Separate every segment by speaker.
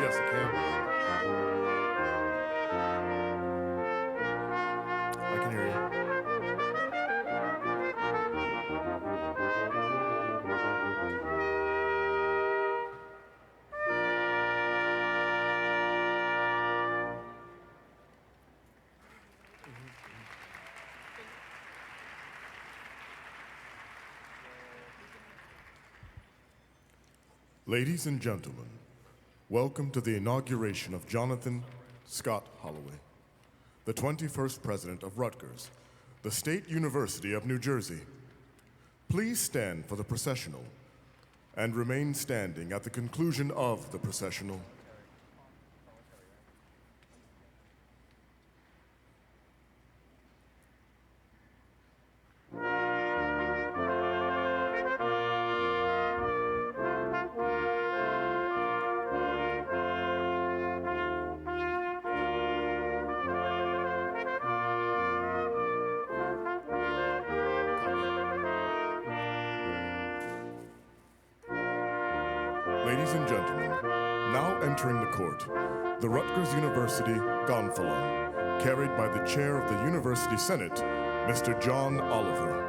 Speaker 1: Yes, I can. I can hear you. Ladies and gentlemen, welcome to the inauguration of Jonathan Scott Holloway, the 21st president of Rutgers, the State University of New Jersey. Please stand for the processional and remain standing at the conclusion of the processional. Ladies and gentlemen, now entering the court, the Rutgers University gonfalon, carried by the chair of the University Senate, Mr. John Oliver.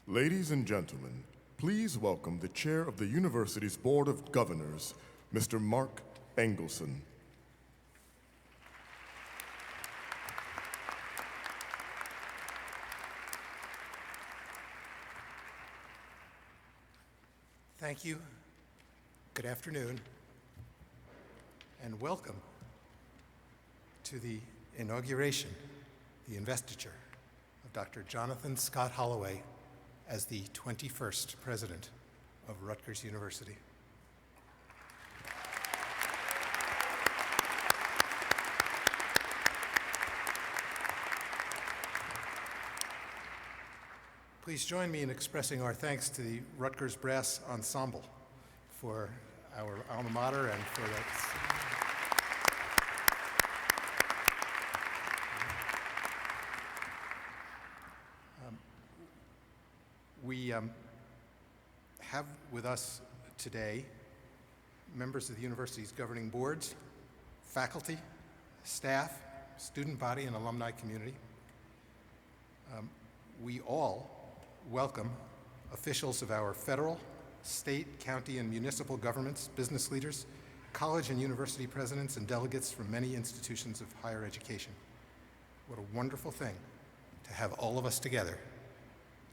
Speaker 1: Ladies and gentlemen, please welcome the chair of the university's Board of Governors, Mr. Mark Engelson.
Speaker 2: Thank you. Good afternoon, and welcome to the inauguration, the investiture of Dr. Jonathan Scott Holloway as the 21st president of Rutgers University. Please join me in expressing our thanks to the Rutgers Brass Ensemble for our alma mater and for that. We have with us today members of the university's governing boards, faculty, staff, student body, and alumni community. We all welcome officials of our federal, state, county, and municipal governments, business leaders, college and university presidents, and delegates from many institutions of higher education. What a wonderful thing to have all of us together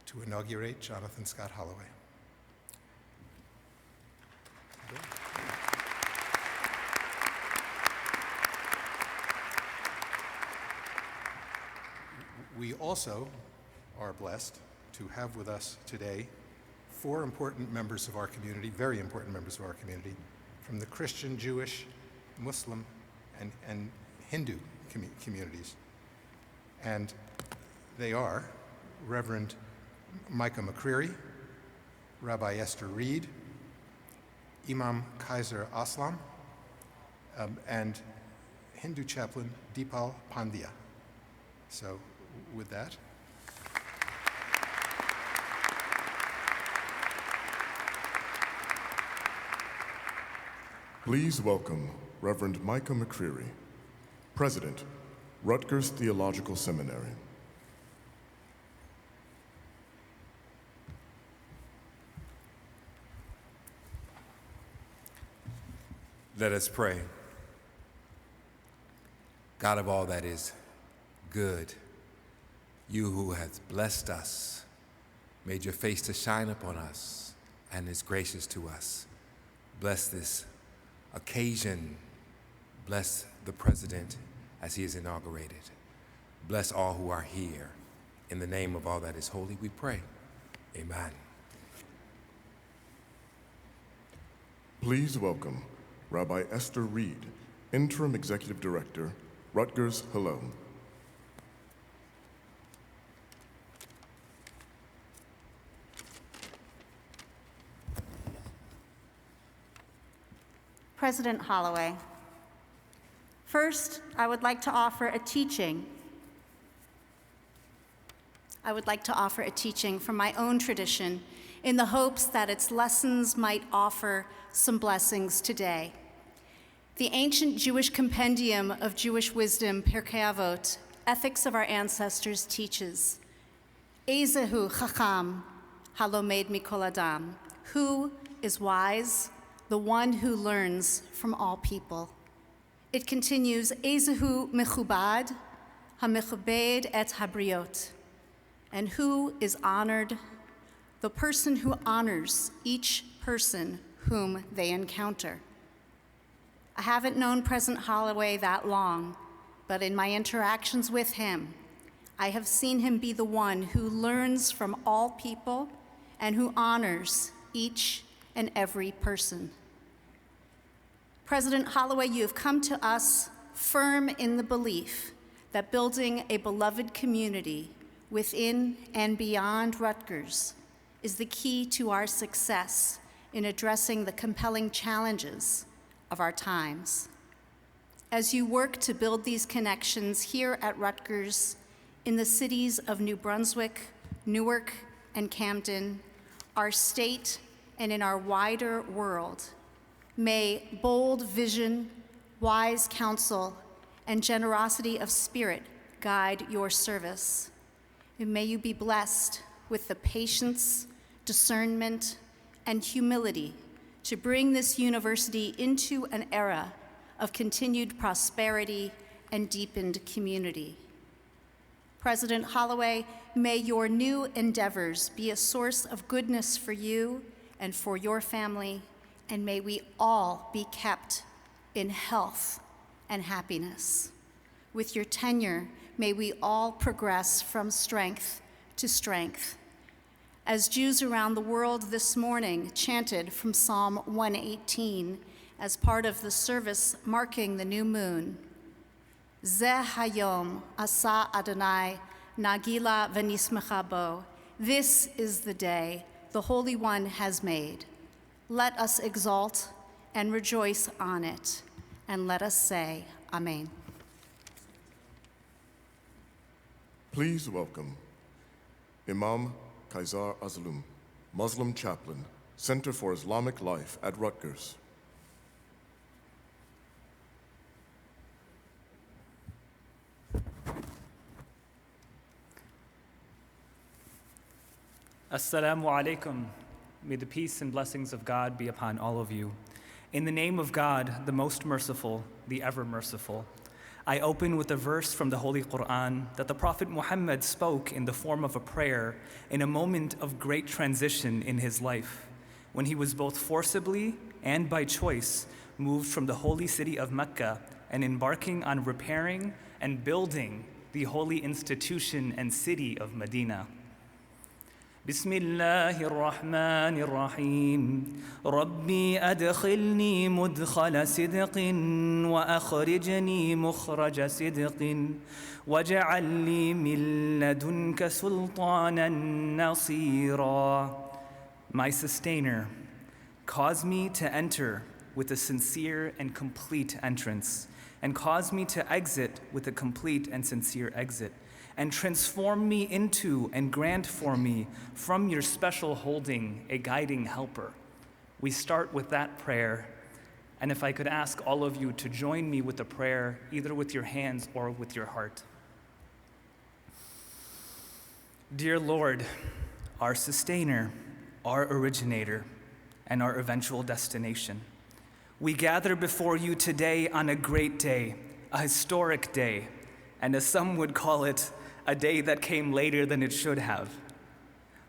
Speaker 2: to inaugurate Jonathan Scott Holloway. We also are blessed to have with us today 4 important members of our community, very important members of our community, from the Christian, Jewish, Muslim, and Hindu communities. And they are Reverend Micah McCreary, Rabbi Esther Reed, Imam Kaiser Aslam, and Hindu chaplain Deepal Pandya. So with that,
Speaker 1: Please welcome Reverend Micah McCreary, President, Rutgers Theological Seminary.
Speaker 3: Let us pray. God of all that is good, you who has blessed us, made your face to shine upon us, and is gracious to us. Bless this occasion. Bless the president as he is inaugurated. Bless all who are here. In the name of all that is holy, we pray. Amen.
Speaker 1: Please welcome Rabbi Esther Reed, Interim Executive Director, Rutgers Hello.
Speaker 4: President Holloway, first, I would like to offer a teaching. From my own tradition in the hopes that its lessons might offer some blessings today. The ancient Jewish compendium of Jewish wisdom, Pirkei Avot, Ethics of Our Ancestors, teaches, Ezehu chacham halomed mikol adam, who is wise? The one who learns from all people. It continues, Ezehu mechubad hamechubed et habriot, and who is honored? The person who honors each person whom they encounter. I haven't known President Holloway that long, but in my interactions with him, I have seen him be the one who learns from all people and who honors each and every person. President Holloway, you have come to us firm in the belief that building a beloved community within and beyond Rutgers is the key to our success in addressing the compelling challenges of our times. As you work to build these connections here at Rutgers, in the cities of New Brunswick, Newark, and Camden, our state, and in our wider world, May bold vision, wise counsel, and generosity of spirit guide your service. And may you be blessed with the patience, discernment, and humility to bring this university into an era of continued prosperity and deepened community. President Holloway, may your new endeavors be a source of goodness for you and for your family, and may we all be kept in health and happiness. With your tenure, may we all progress from strength to strength. As Jews around the world this morning chanted from Psalm 118 as part of the service marking the new moon, Zeh hayom asa Adonai nagila v'nismecha bo. This is the day the Holy One has made. Let us exalt and rejoice on it, and let us say, Amen.
Speaker 1: Please welcome Imam Kaisar Azlum, Muslim chaplain, Center for Islamic Life at Rutgers.
Speaker 5: Assalamu alaikum. May the peace and blessings of God be upon all of you. In the name of God, the most merciful, the ever merciful, I open with a verse from the Holy Quran that the Prophet Muhammad spoke in the form of a prayer in a moment of great transition in his life, when he was both forcibly and by choice moved from the holy city of Mecca and embarking on repairing and building the holy institution and city of Medina. بسم الله الرحمن الرحيم ربي أدخلني مدخل صدق وأخرجني مخرج صدق واجعل لي من لدنك سلطانا نصيرا. My sustainer, cause me to enter with a sincere and complete entrance, and cause me to exit with a complete and sincere exit, and transform me into and grant for me from your special holding a guiding helper. We start with that prayer, and if I could ask all of you to join me with the prayer, either with your hands or with your heart. Dear Lord, our sustainer, our originator, and our eventual destination, we gather before you today on a great day, a historic day, and as some would call it, a day that came later than it should have.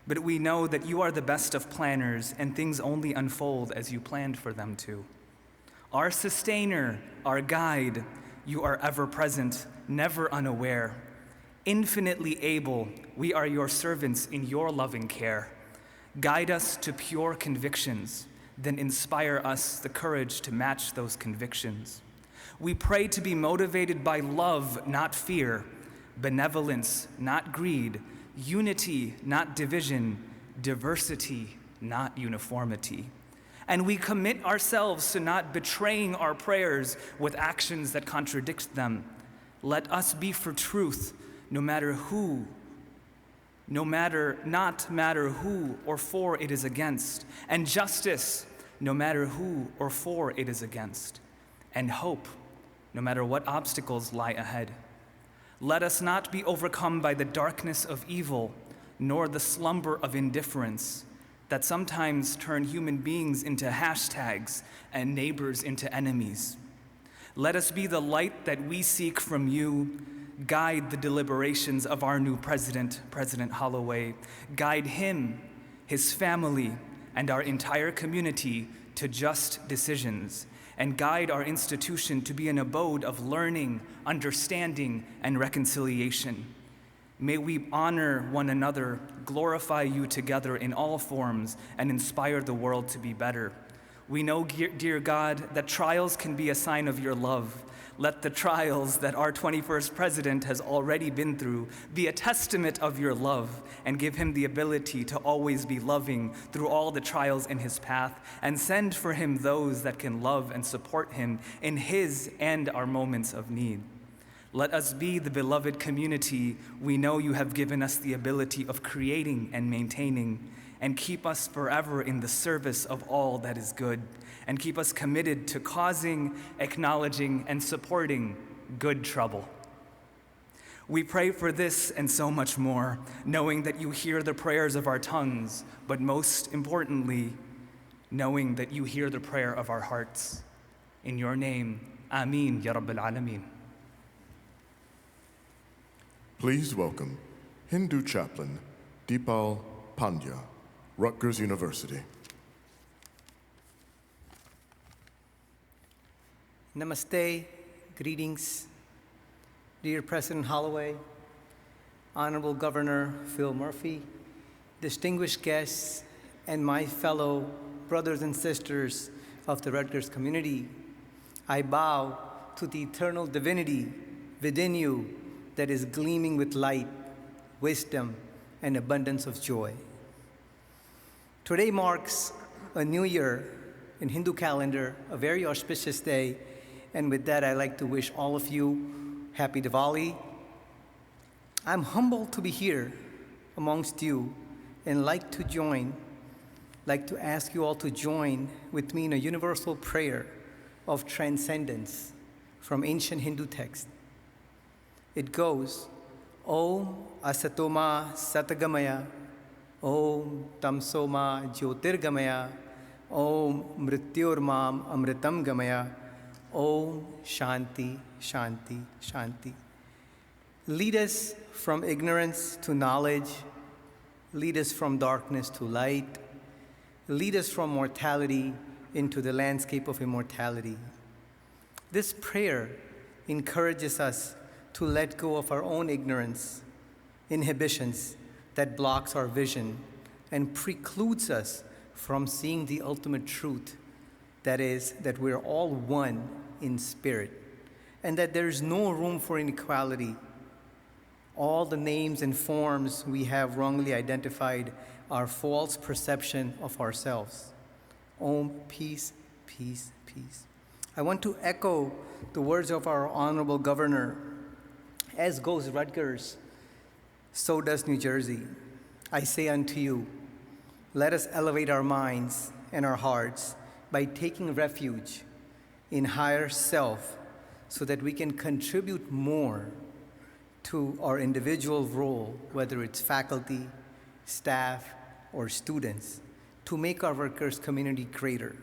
Speaker 5: But we know that you are the best of planners, and things only unfold as you planned for them to. Our sustainer, our guide, you are ever present, never unaware. Infinitely able, we are your servants in your loving care. Guide us to pure convictions, then inspire us the courage to match those convictions. We pray to be motivated by love, not fear, benevolence, not greed, unity, not division, diversity, not uniformity. And we commit ourselves to not betraying our prayers with actions that contradict them. Let us be for truth, no matter who or for it is against, and justice, no matter who or for it is against, and hope, no matter what obstacles lie ahead. Let us not be overcome by the darkness of evil, nor the slumber of indifference that sometimes turn human beings into hashtags and neighbors into enemies. Let us be the light that we seek from you. Guide the deliberations of our new president, President Holloway. Guide him, his family, and our entire community to just decisions, and guide our institution to be an abode of learning, understanding, and reconciliation. May we honor one another, glorify you together in all forms, and inspire the world to be better. We know, dear God, that trials can be a sign of your love. Let the trials that our 21st president has already been through be a testament of your love, and give him the ability to always be loving through all the trials in his path, and send for him those that can love and support him in his and our moments of need. Let us be the beloved community we know you have given us the ability of creating and maintaining, and keep us forever in the service of all that is good, and keep us committed to causing, acknowledging, and supporting good trouble. We pray for this and so much more, knowing that you hear the prayers of our tongues, but most importantly, knowing that you hear the prayer of our hearts. In your name, Ameen, Ya Rabbil Alameen.
Speaker 1: Please welcome Hindu chaplain Deepal Pandya, Rutgers University.
Speaker 6: Namaste, greetings, dear President Holloway, Honorable Governor Phil Murphy, distinguished guests, and my fellow brothers and sisters of the Rutgers community. I bow to the eternal divinity within you that is gleaming with light, wisdom, and abundance of joy. Today marks a new year in Hindu calendar, a very auspicious day, and with that, I'd like to wish all of you happy Diwali. I'm humbled to be here amongst you and like to ask you all to join with me in a universal prayer of transcendence from ancient Hindu text. It goes, Om Asatoma Satagamaya, Om Tamsoma Jyotirgamaya, Om Mrityormam Amritam Gamaya, Om Shanti, Shanti, Shanti. Lead us from ignorance to knowledge, lead us from darkness to light, lead us from mortality into the landscape of immortality. This prayer encourages us to let go of our own ignorance, inhibitions that blocks our vision and precludes us from seeing the ultimate truth, that is, that we're all one in spirit, and that there's no room for inequality. All the names and forms we have wrongly identified are false perception of ourselves. Om, peace, peace, peace. I want to echo the words of our Honorable Governor. As goes Rutgers, so does New Jersey. I say unto you, let us elevate our minds and our hearts by taking refuge in higher self so that we can contribute more to our individual role, whether it's faculty, staff, or students, to make our Rutgers community greater.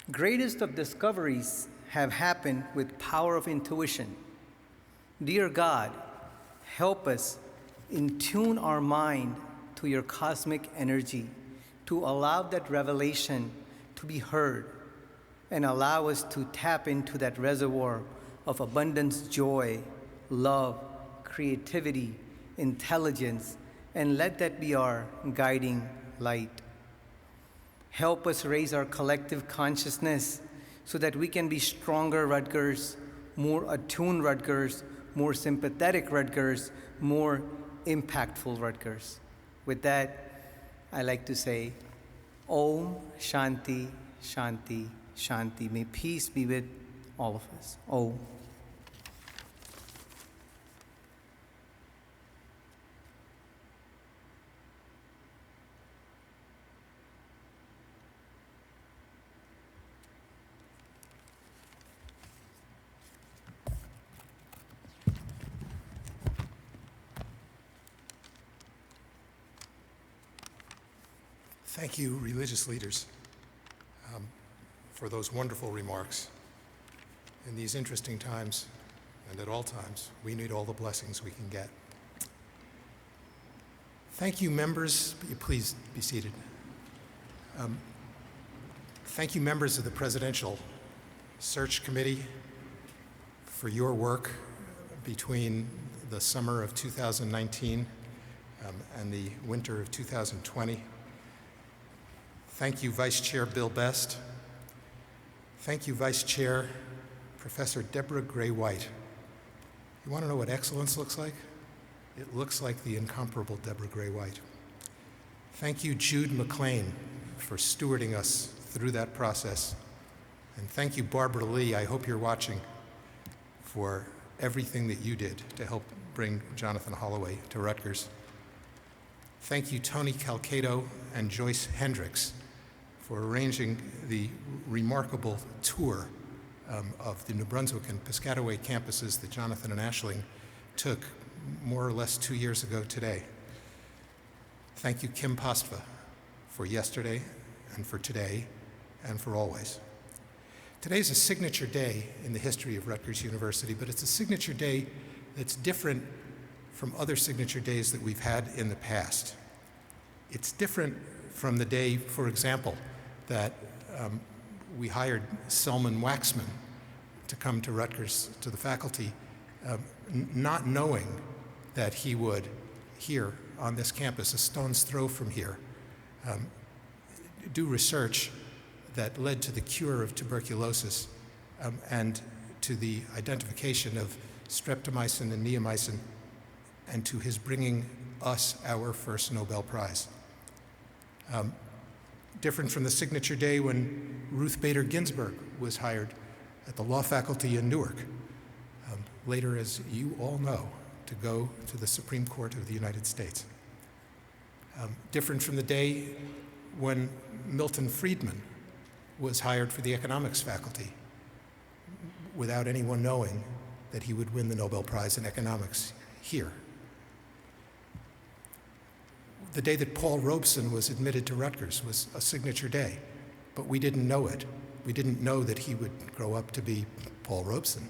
Speaker 6: Greatest of discoveries have happened with power of intuition. Dear God, help us in tune our mind to your cosmic energy, to allow that revelation to be heard, and allow us to tap into that reservoir of abundance, joy, love, creativity, intelligence, and let that be our guiding light. Help us raise our collective consciousness so that we can be stronger Rutgers, more attuned Rutgers, more sympathetic Rutgers, more impactful Rutgers. With that, I like to say, Om Shanti, Shanti, Shanti. May peace be with all of us. Om.
Speaker 2: Thank you, religious leaders, for those wonderful remarks. In these interesting times, and at all times, we need all the blessings we can get. Thank you, members. Please be seated. Thank you, members of the Presidential Search Committee, for your work between the summer of 2019 and the winter of 2020. Thank you, Vice Chair Bill Best. Thank you, Vice Chair Professor Deborah Gray White. You want to know what excellence looks like? It looks like the incomparable Deborah Gray White. Thank you, Jude McLean, for stewarding us through that process. And thank you, Barbara Lee, I hope you're watching, for everything that you did to help bring Jonathan Holloway to Rutgers. Thank you, Tony Calcato and Joyce Hendricks, for arranging the remarkable tour of the New Brunswick and Piscataway campuses that Jonathan and Aisling took more or less 2 years ago today. Thank you, Kim Pastva, for yesterday and for today and for always. Today is a signature day in the history of Rutgers University, but it's a signature day that's different from other signature days that we've had in the past. It's different from the day, for example, that we hired Selman Waxman to come to Rutgers, to the faculty, not knowing that he would, here on this campus, a stone's throw from here, do research that led to the cure of tuberculosis and to the identification of streptomycin and neomycin, and to his bringing us our first Nobel Prize. Different from the signature day when Ruth Bader Ginsburg was hired at the law faculty in Newark, later, as you all know, to go to the Supreme Court of the United States. Different from the day when Milton Friedman was hired for the economics faculty without anyone knowing that he would win the Nobel Prize in economics here. The day that Paul Robeson was admitted to Rutgers was a signature day, but we didn't know it. We didn't know that he would grow up to be Paul Robeson.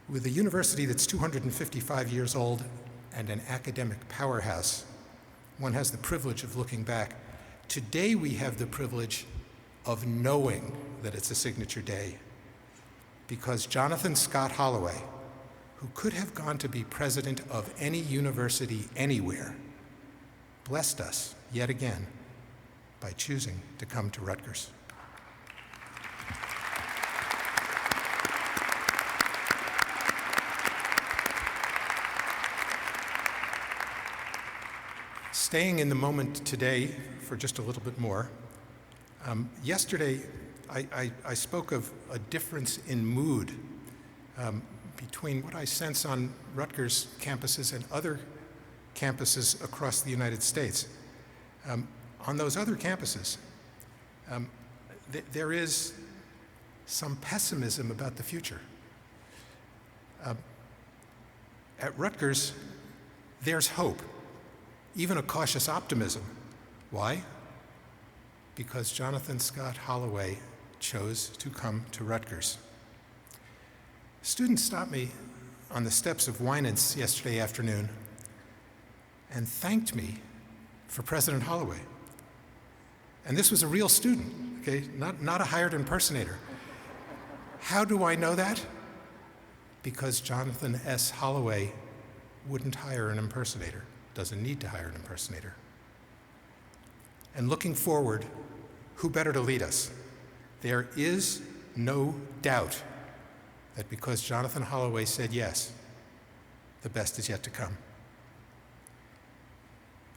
Speaker 2: With a university that's 255 years old and an academic powerhouse, one has the privilege of looking back. Today we have the privilege of knowing that it's a signature day, because Jonathan Scott Holloway, who could have gone to be president of any university anywhere, blessed us yet again by choosing to come to Rutgers. Staying in the moment today for just a little bit more, yesterday I spoke of a difference in mood between what I sense on Rutgers campuses and other campuses across the United States. On those other campuses, there is some pessimism about the future. At Rutgers, there's hope, even a cautious optimism. Why? Because Jonathan Scott Holloway chose to come to Rutgers. Students stopped me on the steps of Winans yesterday afternoon and thanked me for President Holloway. And this was a real student, okay, not a hired impersonator. How do I know that? Because Jonathan S. Holloway wouldn't hire an impersonator, doesn't need to hire an impersonator. And looking forward, who better to lead us? There is no doubt that because Jonathan Holloway said yes, the best is yet to come.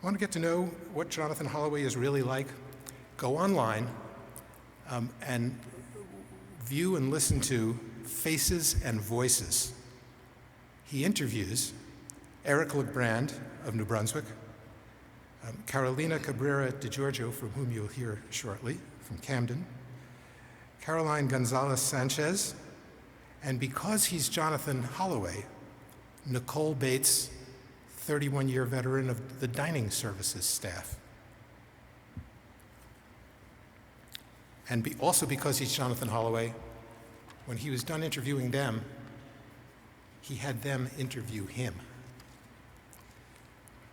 Speaker 2: Want to get to know what Jonathan Holloway is really like? Go online and view and listen to Faces and Voices. He interviews Eric LeGrand of New Brunswick, Carolina Cabrera de Giorgio, from whom you'll hear shortly, from Camden, Caroline Gonzalez Sanchez, and because he's Jonathan Holloway, Nicole Bates, 31-year veteran of the dining services staff. And also because he's Jonathan Holloway, when he was done interviewing them, he had them interview him.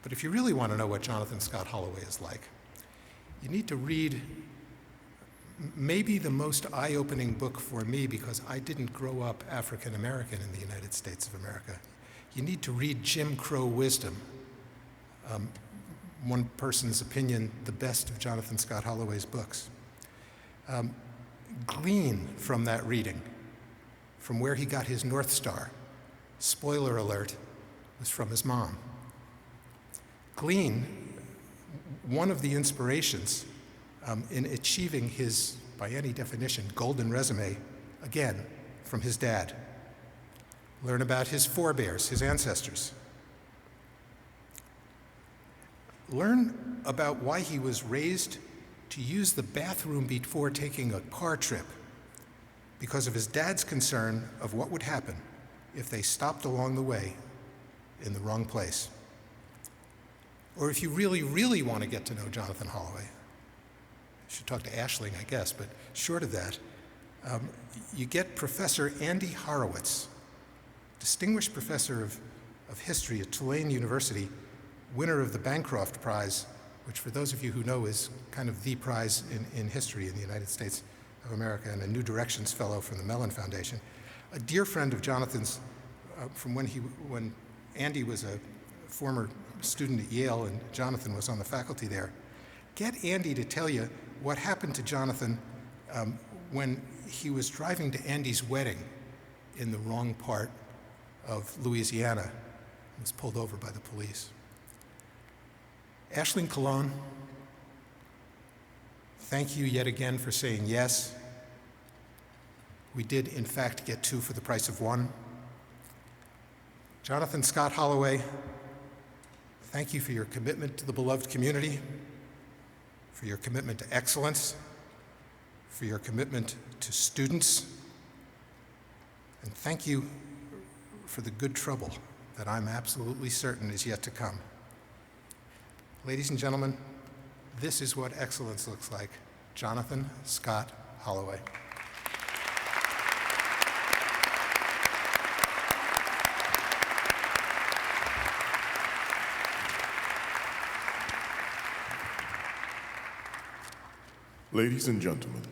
Speaker 2: But if you really want to know what Jonathan Scott Holloway is like, you need to read maybe the most eye-opening book for me, because I didn't grow up African American in the United States of America. You need to read Jim Crow Wisdom, one person's opinion, the best of Jonathan Scott Holloway's books. Glean from that reading, from where he got his North Star. Spoiler alert, was from his mom. Glean one of the inspirations in achieving his, by any definition, golden resume, again, from his dad. Learn about his forebears, his ancestors. learn about why he was raised to use the bathroom before taking a car trip because of his dad's concern of what would happen if they stopped along the way in the wrong place. Or if you really, really want to get to know Jonathan Holloway, you should talk to Aisling, I guess, but short of that, you get Professor Andy Horowitz, distinguished professor of history at Tulane University, winner of the Bancroft Prize, which for those of you who know is kind of the prize in history in the United States of America, and a New Directions Fellow from the Mellon Foundation. A dear friend of Jonathan's from when Andy was a former student at Yale and Jonathan was on the faculty there. Get Andy to tell you what happened to Jonathan when he was driving to Andy's wedding in the wrong part of Louisiana and was pulled over by the police. Aisling Cologne, thank you yet again for saying yes. We did, in fact, get 2 for the price of 1. Jonathan Scott Holloway, thank you for your commitment to the beloved community, for your commitment to excellence, for your commitment to students, and thank you for the good trouble that I'm absolutely certain is yet to come. Ladies and gentlemen, this is what excellence looks like. Jonathan Scott Holloway.
Speaker 1: Ladies and gentlemen,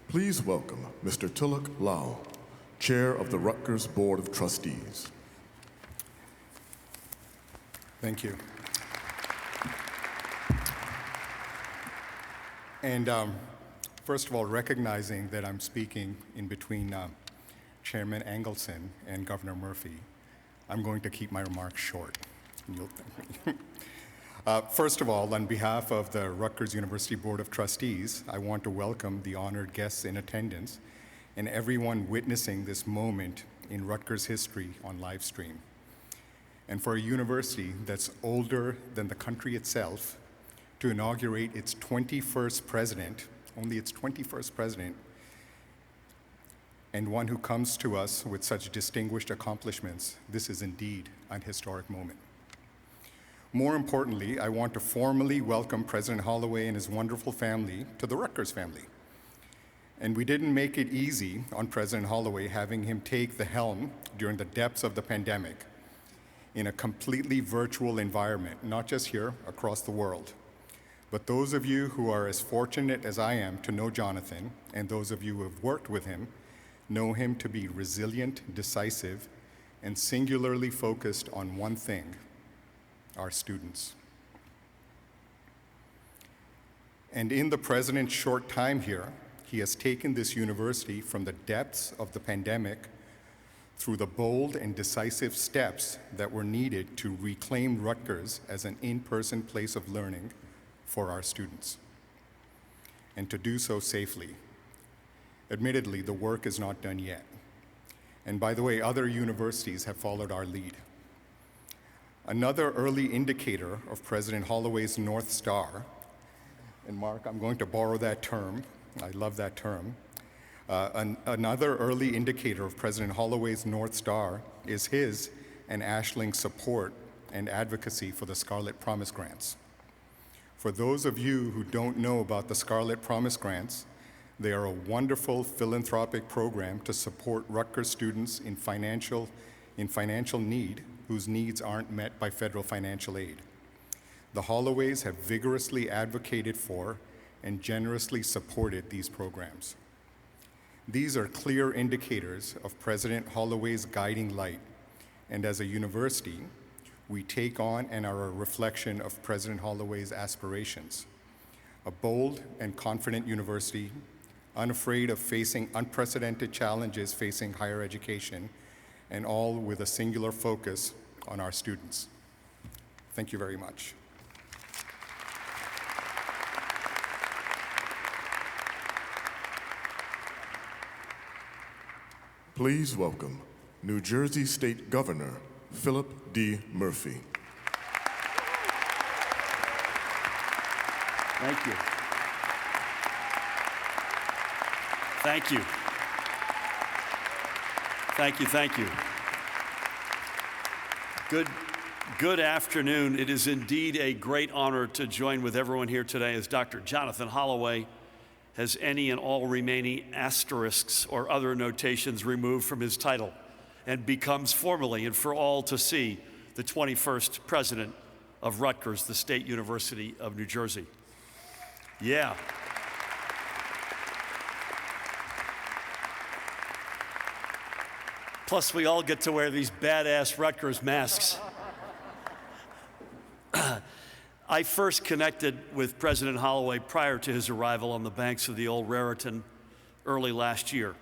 Speaker 1: please welcome Mr. Tilak Lau, Chair of the Rutgers Board of Trustees.
Speaker 7: Thank you. And first of all, recognizing that I'm speaking in between Chairman Engelson and Governor Murphy, I'm going to keep my remarks short. First of all, on behalf of the Rutgers University Board of Trustees, I want to welcome the honored guests in attendance and everyone witnessing this moment in Rutgers history on live stream. And for a university that's older than the country itself, to inaugurate its 21st president, only its 21st president, and one who comes to us with such distinguished accomplishments, this is indeed an historic moment. More importantly, I want to formally welcome President Holloway and his wonderful family to the Rutgers family. And we didn't make it easy on President Holloway, having him take the helm during the depths of the pandemic in a completely virtual environment, not just here, across the world. But those of you who are as fortunate as I am to know Jonathan, and those of you who have worked with him, know him to be resilient, decisive, and singularly focused on one thing: our students. And in the president's short time here, he has taken this university from the depths of the pandemic through the bold and decisive steps that were needed to reclaim Rutgers as an in-person place of learning for our students, and to do so safely. Admittedly, the work is not done yet. And by the way, other universities have followed our lead. Another early indicator of President Holloway's North Star, and Mark, I'm going to borrow that term, I love that term. Another early indicator of President Holloway's North Star is his and Aisling's support and advocacy for the Scarlet Promise Grants. For those of you who don't know about the Scarlet Promise Grants, they are a wonderful philanthropic program to support Rutgers students in financial need whose needs aren't met by federal financial aid. The Holloways have vigorously advocated for and generously supported these programs. These are clear indicators of President Holloway's guiding light, and as a university, we take on and are a reflection of President Holloway's aspirations. A bold and confident university, unafraid of facing unprecedented challenges facing higher education, and all with a singular focus on our students. Thank you very much.
Speaker 1: Please welcome New Jersey State Governor Philip D. Murphy.
Speaker 8: Thank you. Thank you. Thank you, thank you. Good afternoon. It is indeed a great honor to join with everyone here today as Dr. Jonathan Holloway has any and all remaining asterisks or other notations removed from his title and becomes formally and for all to see the 21st president of Rutgers, the State University of New Jersey. Yeah. Plus, we all get to wear these badass Rutgers masks. I first connected with President Holloway prior to his arrival on the banks of the old Raritan early last year.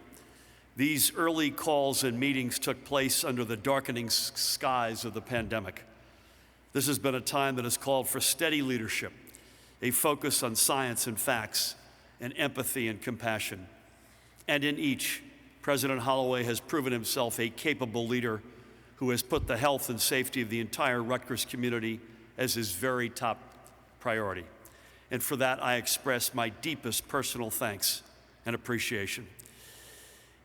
Speaker 8: These early calls and meetings took place under the darkening skies of the pandemic. This has been a time that has called for steady leadership, a focus on science and facts, and empathy and compassion. And in each, President Holloway has proven himself a capable leader who has put the health and safety of the entire Rutgers community as his very top priority. And for that, I express my deepest personal thanks and appreciation.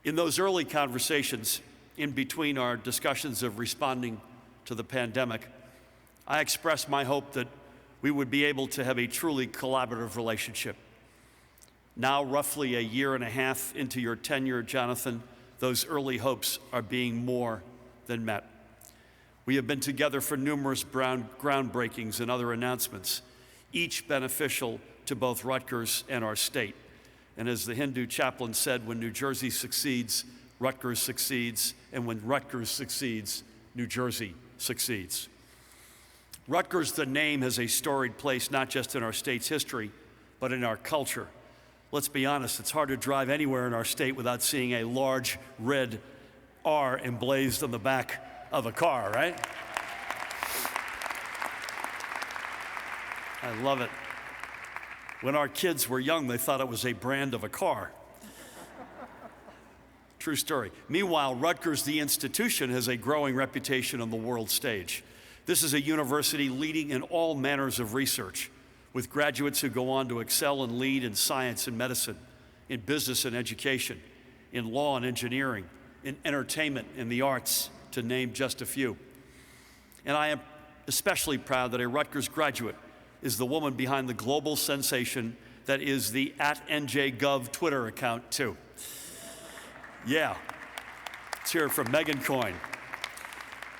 Speaker 8: In those early conversations, in between our discussions of responding to the pandemic, I expressed my hope that we would be able to have a truly collaborative relationship. Now, roughly a year and a half into your tenure, Jonathan, those early hopes are being more than met. We have been together for numerous groundbreakings and other announcements, each beneficial to both Rutgers and our state. And as the Hindu chaplain said, when New Jersey succeeds, Rutgers succeeds, and when Rutgers succeeds, New Jersey succeeds. Rutgers, the name, has a storied place not just in our state's history, but in our culture. Let's be honest, it's hard to drive anywhere in our state without seeing a large red R emblazoned on the back of a car, right? I love it. When our kids were young, they thought it was a brand of a car. True story. Meanwhile, Rutgers, the institution, has a growing reputation on the world stage. This is a university leading in all manners of research, with graduates who go on to excel and lead in science and medicine, in business and education, in law and engineering, in entertainment and the arts, to name just a few. And I am especially proud that a Rutgers graduate is the woman behind the global sensation that is the @NJGov Twitter account, too. Yeah, let's hear it from Megan Coyne.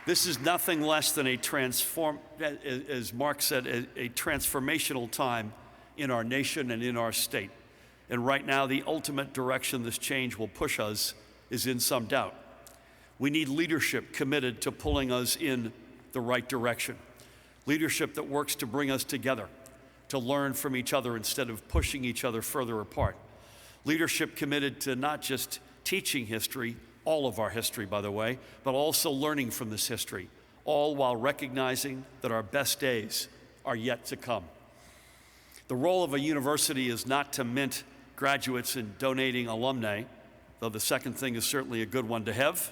Speaker 8: This is nothing less than as Mark said, a transformational time in our nation and in our state. And right now, the ultimate direction this change will push us is in some doubt. We need leadership committed to pulling us in the right direction. Leadership that works to bring us together, to learn from each other instead of pushing each other further apart. Leadership committed to not just teaching history, all of our history, by the way, but also learning from this history, all while recognizing that our best days are yet to come. The role of a university is not to mint graduates and donating alumni, though the second thing is certainly a good one to have.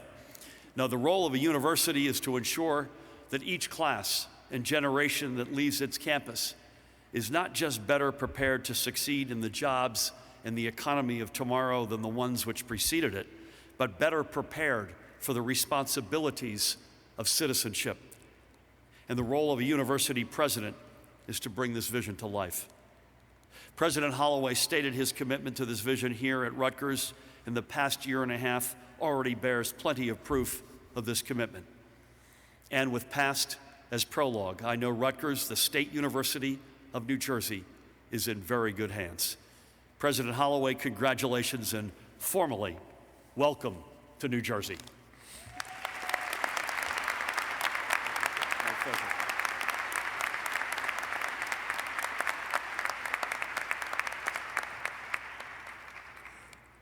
Speaker 8: No, the role of a university is to ensure that each class and generation that leaves its campus is not just better prepared to succeed in the jobs and the economy of tomorrow than the ones which preceded it, but better prepared for the responsibilities of citizenship. And the role of a university president is to bring this vision to life. President Holloway stated his commitment to this vision here at Rutgers, and the past year and a half already bears plenty of proof of this commitment. And with past as prologue, I know Rutgers, the State University of New Jersey, is in very good hands. President Holloway, congratulations and formally welcome to New Jersey. My pleasure.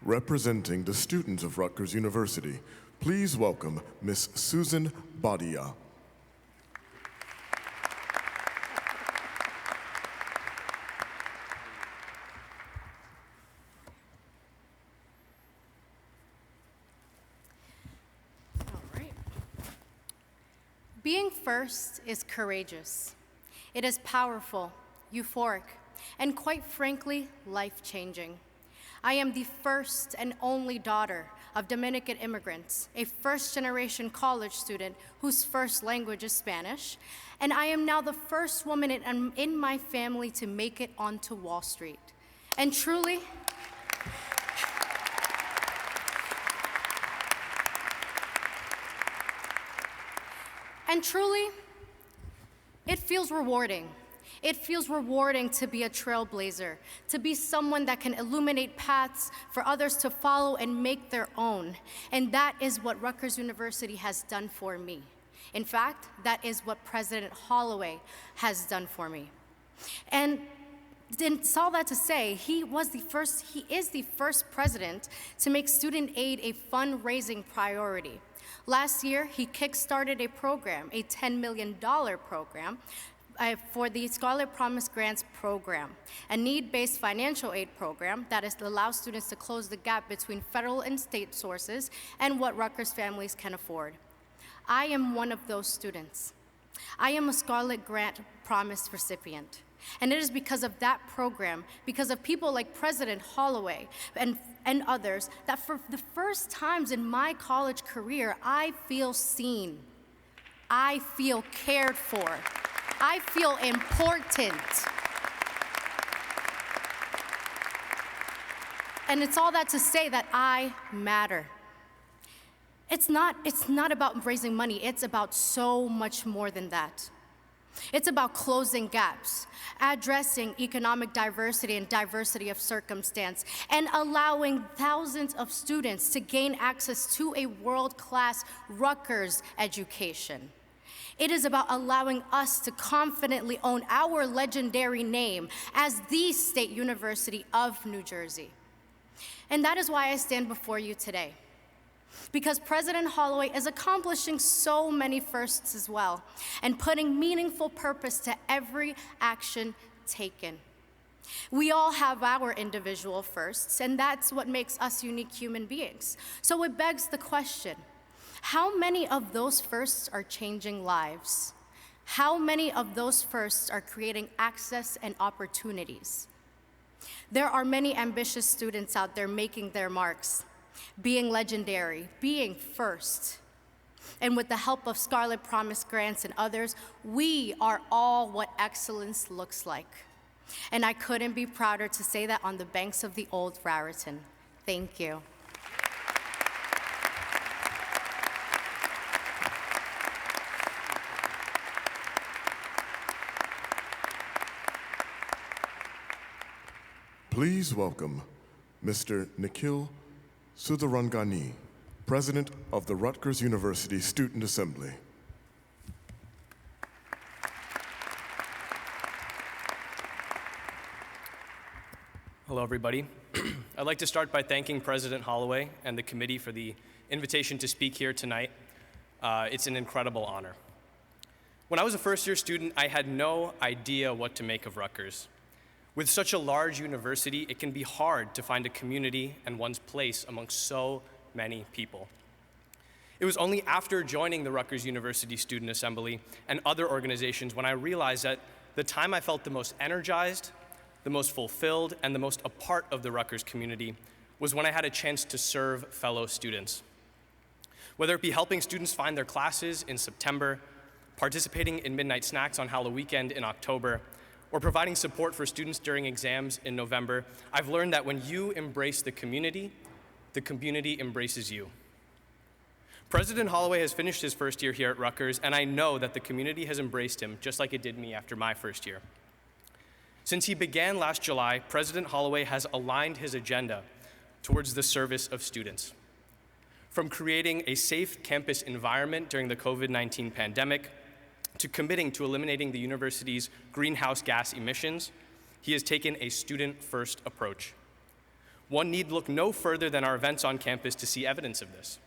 Speaker 1: Representing the students of Rutgers University, please welcome Miss Susan Badia.
Speaker 4: Being first is courageous. It is powerful, euphoric, and quite frankly, life-changing. I am the first and only daughter of Dominican immigrants, a first-generation college student whose first language is Spanish, and I am now the first woman in my family to make it onto Wall Street. And truly, it feels rewarding. It feels rewarding to be a trailblazer, to be someone that can illuminate paths for others to follow and make their own. And that is what Rutgers University has done for me. In fact, that is what President Holloway has done for me. And it's all that to say, he is the first president to make student aid a fundraising priority. Last year, he kickstarted a program, a $10 million program, for the Scholarly Promise Grants program, a need-based financial aid program that allows students to close the gap between federal and state sources and what Rutgers families can afford. I am one of those students. I am a Scarlet Grant Promise recipient. And it is because of that program, because of people like President Holloway and others, that for the first times in my college career, I feel seen. I feel cared for. I feel important. And it's all that to say that I matter. It's not about raising money, it's about so much more than that. It's about closing gaps, addressing economic diversity and diversity of circumstance, and allowing thousands of students to gain access to a world-class Rutgers education. It is about allowing us to confidently own our legendary name as the State University of New Jersey. And that is why I stand before you today. Because President Holloway is accomplishing so many firsts as well, and putting meaningful purpose to every action taken. We all have our individual firsts, and that's what makes us unique human beings. So it begs the question, how many of those firsts are changing lives? How many of those firsts are creating access and opportunities? There are many ambitious students out there making their marks, being legendary, being first. And with the help of Scholarly Promise Grants and others, we are all what excellence looks like. And I couldn't be prouder to say that on the banks of the old Raritan. Thank you.
Speaker 1: Please welcome Mr. Nikhil Sudharangani, President of the Rutgers University Student Assembly.
Speaker 9: Hello, everybody. I'd like to start by thanking President Holloway and the committee for the invitation to speak here tonight. It's an incredible honor. When I was a first-year student, I had no idea what to make of Rutgers. With such a large university, it can be hard to find a community and one's place amongst so many people. It was only after joining the Rutgers University Student Assembly and other organizations when I realized that the time I felt the most energized, the most fulfilled, and the most a part of the Rutgers community was when I had a chance to serve fellow students. Whether it be helping students find their classes in September, participating in midnight snacks on Halloween weekend in October, or providing support for students during exams in November, I've learned that when you embrace the community embraces you. President Holloway has finished his first year here at Rutgers, and I know that the community has embraced him just like it did me after my first year. Since he began last July, President Holloway has aligned his agenda towards the service of students. From creating a safe campus environment during the COVID-19 pandemic, to committing to eliminating the university's greenhouse gas emissions, he has taken a student-first approach. One need look no further than our events on campus to see evidence of this.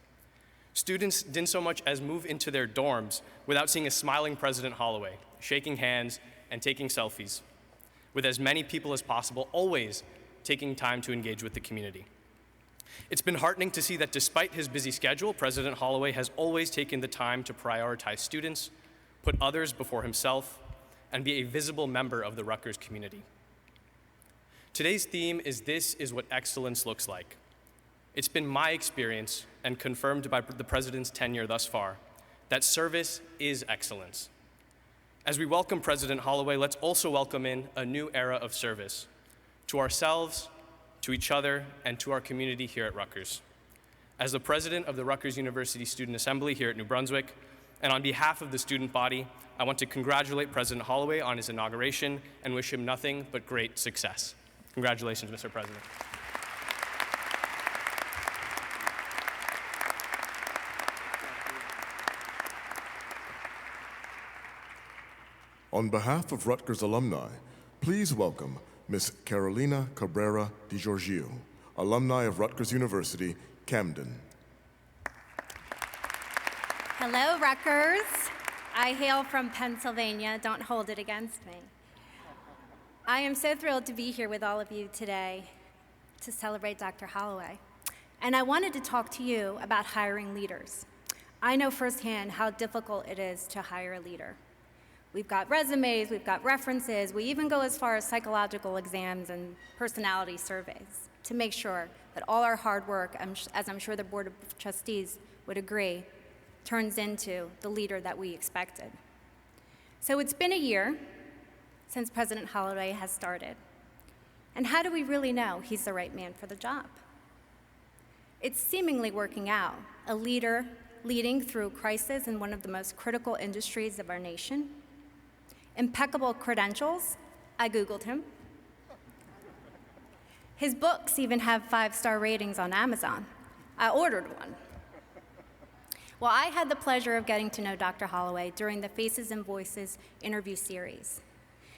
Speaker 9: Students didn't so much as move into their dorms without seeing a smiling President Holloway, shaking hands and taking selfies, with as many people as possible, always taking time to engage with the community. It's been heartening to see that despite his busy schedule, President Holloway has always taken the time to prioritize students, put others before himself, and be a visible member of the Rutgers community. Today's theme is "This is what excellence looks like." It's been my experience, and confirmed by the President's tenure thus far, that service is excellence. As we welcome President Holloway, let's also welcome in a new era of service to ourselves, to each other, and to our community here at Rutgers. As the President of the Rutgers University Student Assembly here at New Brunswick, and on behalf of the student body, I want to congratulate President Holloway on his inauguration and wish him nothing but great success. Congratulations, Mr. President.
Speaker 1: On behalf of Rutgers alumni, please welcome Ms. Carolina Cabrera Di Giorgio, alumni of Rutgers University, Camden.
Speaker 10: Hello, Rutgers. I hail from Pennsylvania. Don't hold it against me. I am so thrilled to be here with all of you today to celebrate Dr. Holloway. And I wanted to talk to you about hiring leaders. I know firsthand how difficult it is to hire a leader. We've got resumes, we've got references, we even go as far as psychological exams and personality surveys to make sure that all our hard work, as I'm sure the Board of Trustees would agree, turns into the leader that we expected. So it's been a year since President Holloway has started. And how do we really know he's the right man for the job? It's seemingly working out, a leader leading through crisis in one of the most critical industries of our nation. Impeccable credentials, I Googled him. His books even have 5-star ratings on Amazon. I ordered one. Well, I had the pleasure of getting to know Dr. Holloway during the Faces and Voices interview series.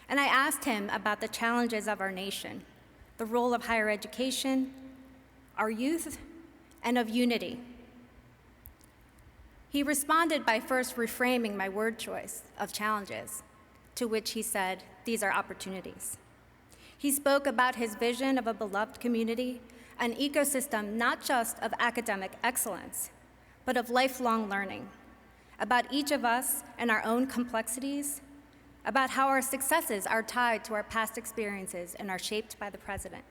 Speaker 10: And I asked him about the challenges of our nation, the role of higher education, our youth, and of unity. He responded by first reframing my word choice of challenges, to which he said, these are opportunities. He spoke about his vision of a beloved community, an ecosystem not just of academic excellence, but of lifelong learning, about each of us and our own complexities, about how our successes are tied to our past experiences and are shaped by the President.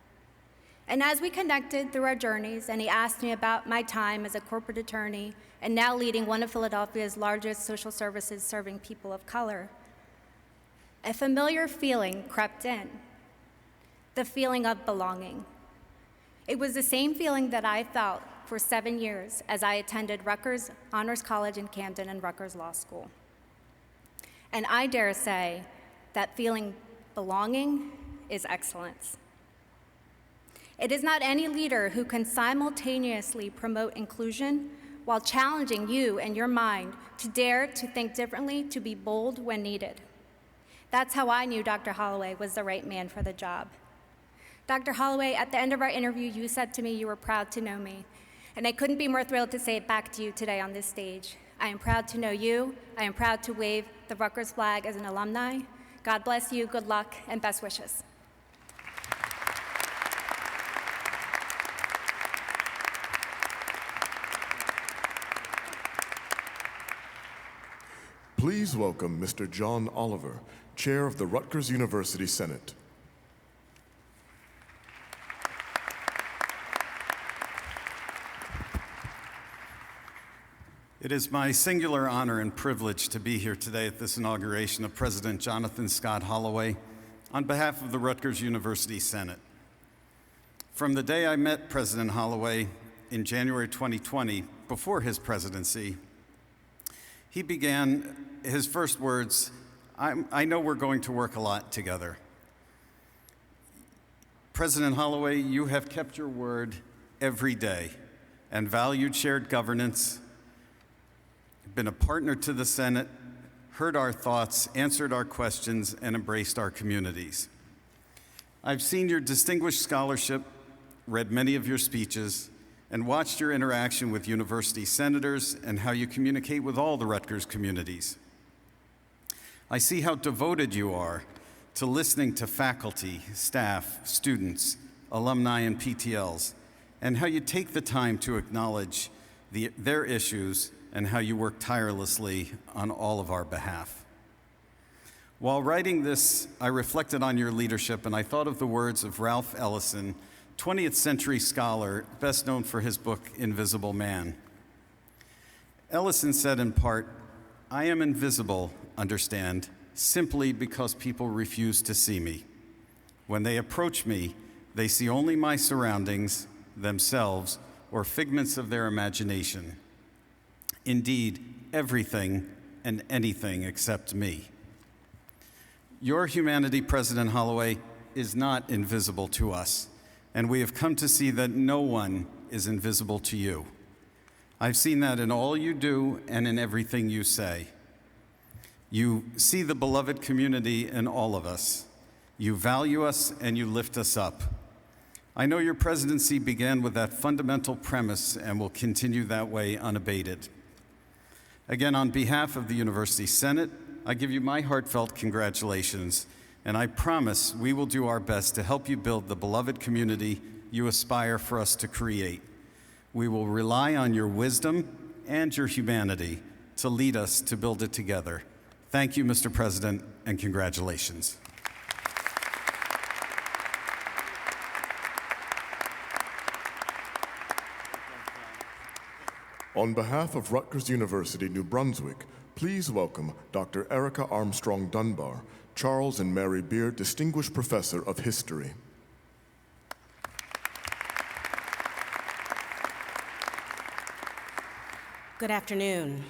Speaker 10: And as we connected through our journeys, and he asked me about my time as a corporate attorney and now leading one of Philadelphia's largest social services serving people of color, a familiar feeling crept in, the feeling of belonging. It was the same feeling that I felt for 7 years as I attended Rutgers Honors College in Camden and Rutgers Law School. And I dare say that feeling belonging is excellence. It is not any leader who can simultaneously promote inclusion while challenging you and your mind to dare to think differently, to be bold when needed. That's how I knew Dr. Holloway was the right man for the job. Dr. Holloway, at the end of our interview, you said to me you were proud to know me. And I couldn't be more thrilled to say it back to you today on this stage. I am proud to know you. I am proud to wave the Rutgers flag as an alumni. God bless you, good luck, and best wishes.
Speaker 1: Please welcome Mr. John Oliver, Chair of the Rutgers University Senate.
Speaker 11: It is my singular honor and privilege to be here today at this inauguration of President Jonathan Scott Holloway on behalf of the Rutgers University Senate. From the day I met President Holloway in January 2020, before his presidency, he began his first words, I know we're going to work a lot together. President Holloway, you have kept your word every day and valued shared governance, been a partner to the Senate, heard our thoughts, answered our questions, and embraced our communities. I've seen your distinguished scholarship, read many of your speeches, and watched your interaction with university senators and how you communicate with all the Rutgers communities. I see how devoted you are to listening to faculty, staff, students, alumni, and PTLs, and how you take the time to acknowledge their issues and how you work tirelessly on all of our behalf. While writing this, I reflected on your leadership, and I thought of the words of Ralph Ellison, 20th century scholar, best known for his book, Invisible Man. Ellison said in part, "I am invisible, understand, simply because people refuse to see me. When they approach me, they see only my surroundings, themselves, or figments of their imagination. Indeed, everything and anything except me." Your humanity, President Holloway, is not invisible to us, and we have come to see that no one is invisible to you. I've seen that in all you do and in everything you say. You see the beloved community in all of us. You value us and you lift us up. I know your presidency began with that fundamental premise and will continue that way unabated. Again, on behalf of the University Senate, I give you my heartfelt congratulations, and I promise we will do our best to help you build the beloved community you aspire for us to create. We will rely on your wisdom and your humanity to lead us to build it together. Thank you, Mr. President, and congratulations.
Speaker 1: On behalf of Rutgers University, New Brunswick, please welcome Dr. Erica Armstrong Dunbar, Charles and Mary Beard Distinguished Professor of History.
Speaker 12: Good afternoon.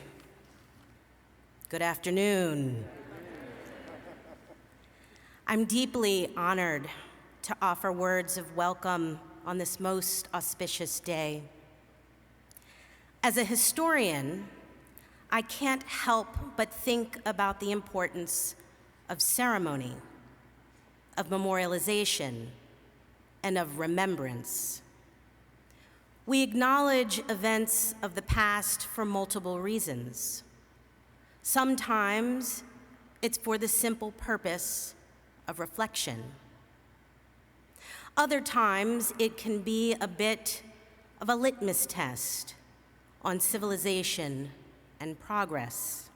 Speaker 12: Good afternoon. I'm deeply honored to offer words of welcome on this most auspicious day. As a historian, I can't help but think about the importance of ceremony, of memorialization, and of remembrance. We acknowledge events of the past for multiple reasons. Sometimes it's for the simple purpose of reflection. Other times it can be a bit of a litmus test on civilization and progress.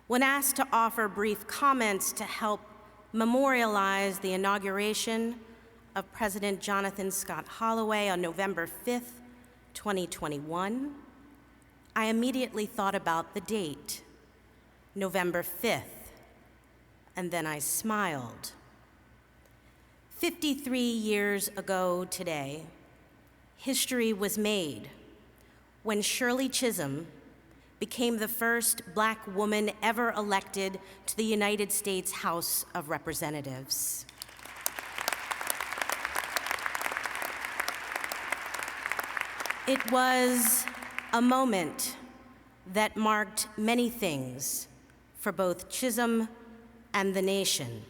Speaker 12: When asked to offer brief comments to help memorialize the inauguration of President Jonathan Scott Holloway on November 5th, 2021, I immediately thought about the date, November 5th, and then I smiled. 53 years ago today, history was made when Shirley Chisholm became the first Black woman ever elected to the United States House of Representatives. It was a moment that marked many things for both Chisholm and the nation.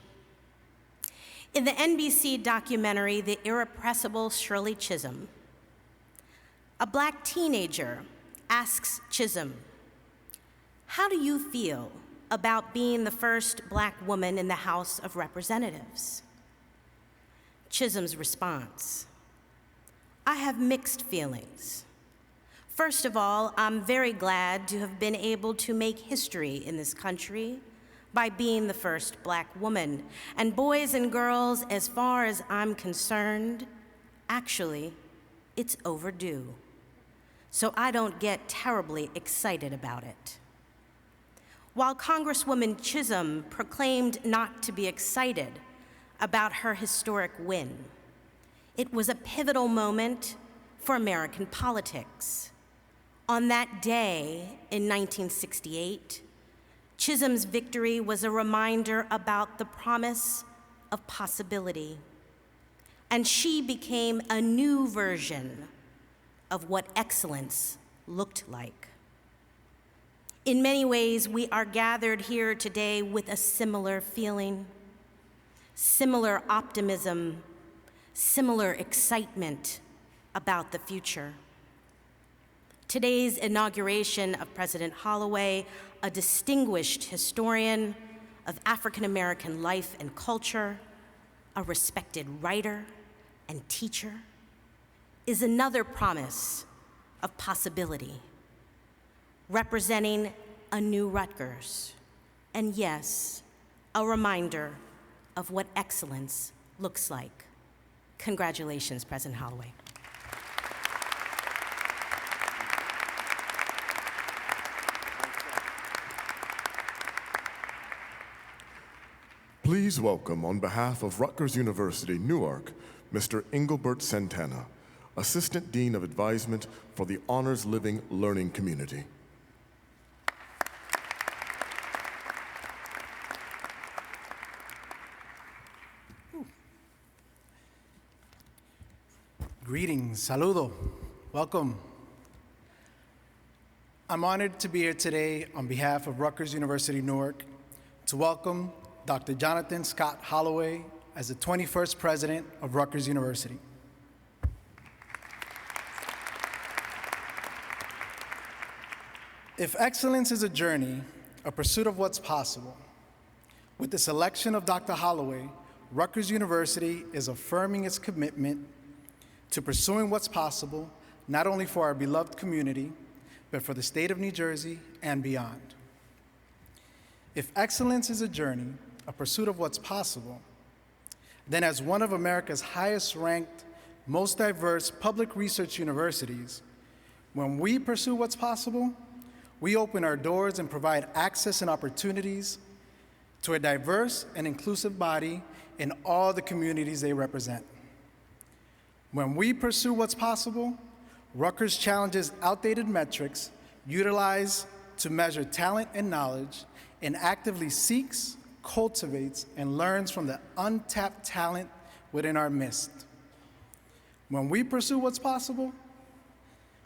Speaker 12: In the NBC documentary, The Irrepressible Shirley Chisholm, a Black teenager asks Chisholm, "How do you feel about being the first Black woman in the House of Representatives?" Chisholm's response, "I have mixed feelings. First of all, I'm very glad to have been able to make history in this country by being the first Black woman. And boys and girls, as far as I'm concerned, actually, it's overdue. So I don't get terribly excited about it." While Congresswoman Chisholm proclaimed not to be excited about her historic win, it was a pivotal moment for American politics. On that day in 1968, Chisholm's victory was a reminder about the promise of possibility, and she became a new version of what excellence looked like. In many ways, we are gathered here today with a similar feeling, similar optimism, similar excitement about the future. Today's inauguration of President Holloway, a distinguished historian of African American life and culture, a respected writer and teacher, is another promise of possibility, representing a new Rutgers and yes, a reminder of what excellence looks like. Congratulations, President Holloway.
Speaker 1: Please welcome, on behalf of Rutgers University, Newark, Mr. Engelbert Santana, Assistant Dean of Advisement for the Honors Living Learning Community.
Speaker 13: Greetings, saludo, welcome. I'm honored to be here today on behalf of Rutgers University, Newark, to welcome Dr. Jonathan Scott Holloway as the 21st president of Rutgers University. If excellence is a journey, a pursuit of what's possible, with the selection of Dr. Holloway, Rutgers University is affirming its commitment to pursuing what's possible, not only for our beloved community, but for the state of New Jersey and beyond. If excellence is a journey, a pursuit of what's possible, then as one of America's highest ranked, most diverse public research universities, when we pursue what's possible, we open our doors and provide access and opportunities to a diverse and inclusive body in all the communities they represent. When we pursue what's possible, Rutgers challenges outdated metrics utilized to measure talent and knowledge and actively seeks, cultivates, and learns from the untapped talent within our midst. When we pursue what's possible,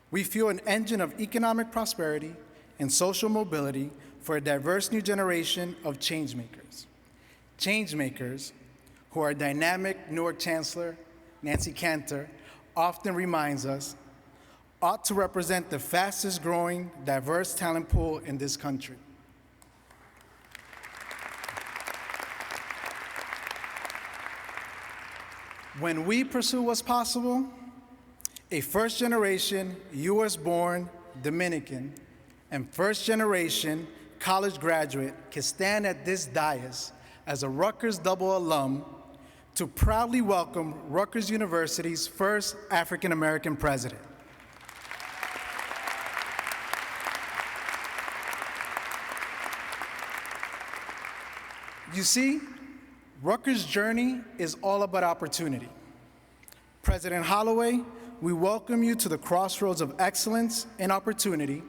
Speaker 13: we fuel an engine of economic prosperity and social mobility for a diverse new generation of changemakers. Changemakers who our dynamic Newark Chancellor, Nancy Cantor, often reminds us ought to represent the fastest growing diverse talent pool in this country. When we pursue what's possible, a first-generation US-born Dominican and first-generation college graduate can stand at this dais as a Rutgers double alum to proudly welcome Rutgers University's first African-American president. You see, Rutgers' journey is all about opportunity. President Holloway, we welcome you to the crossroads of excellence and opportunity,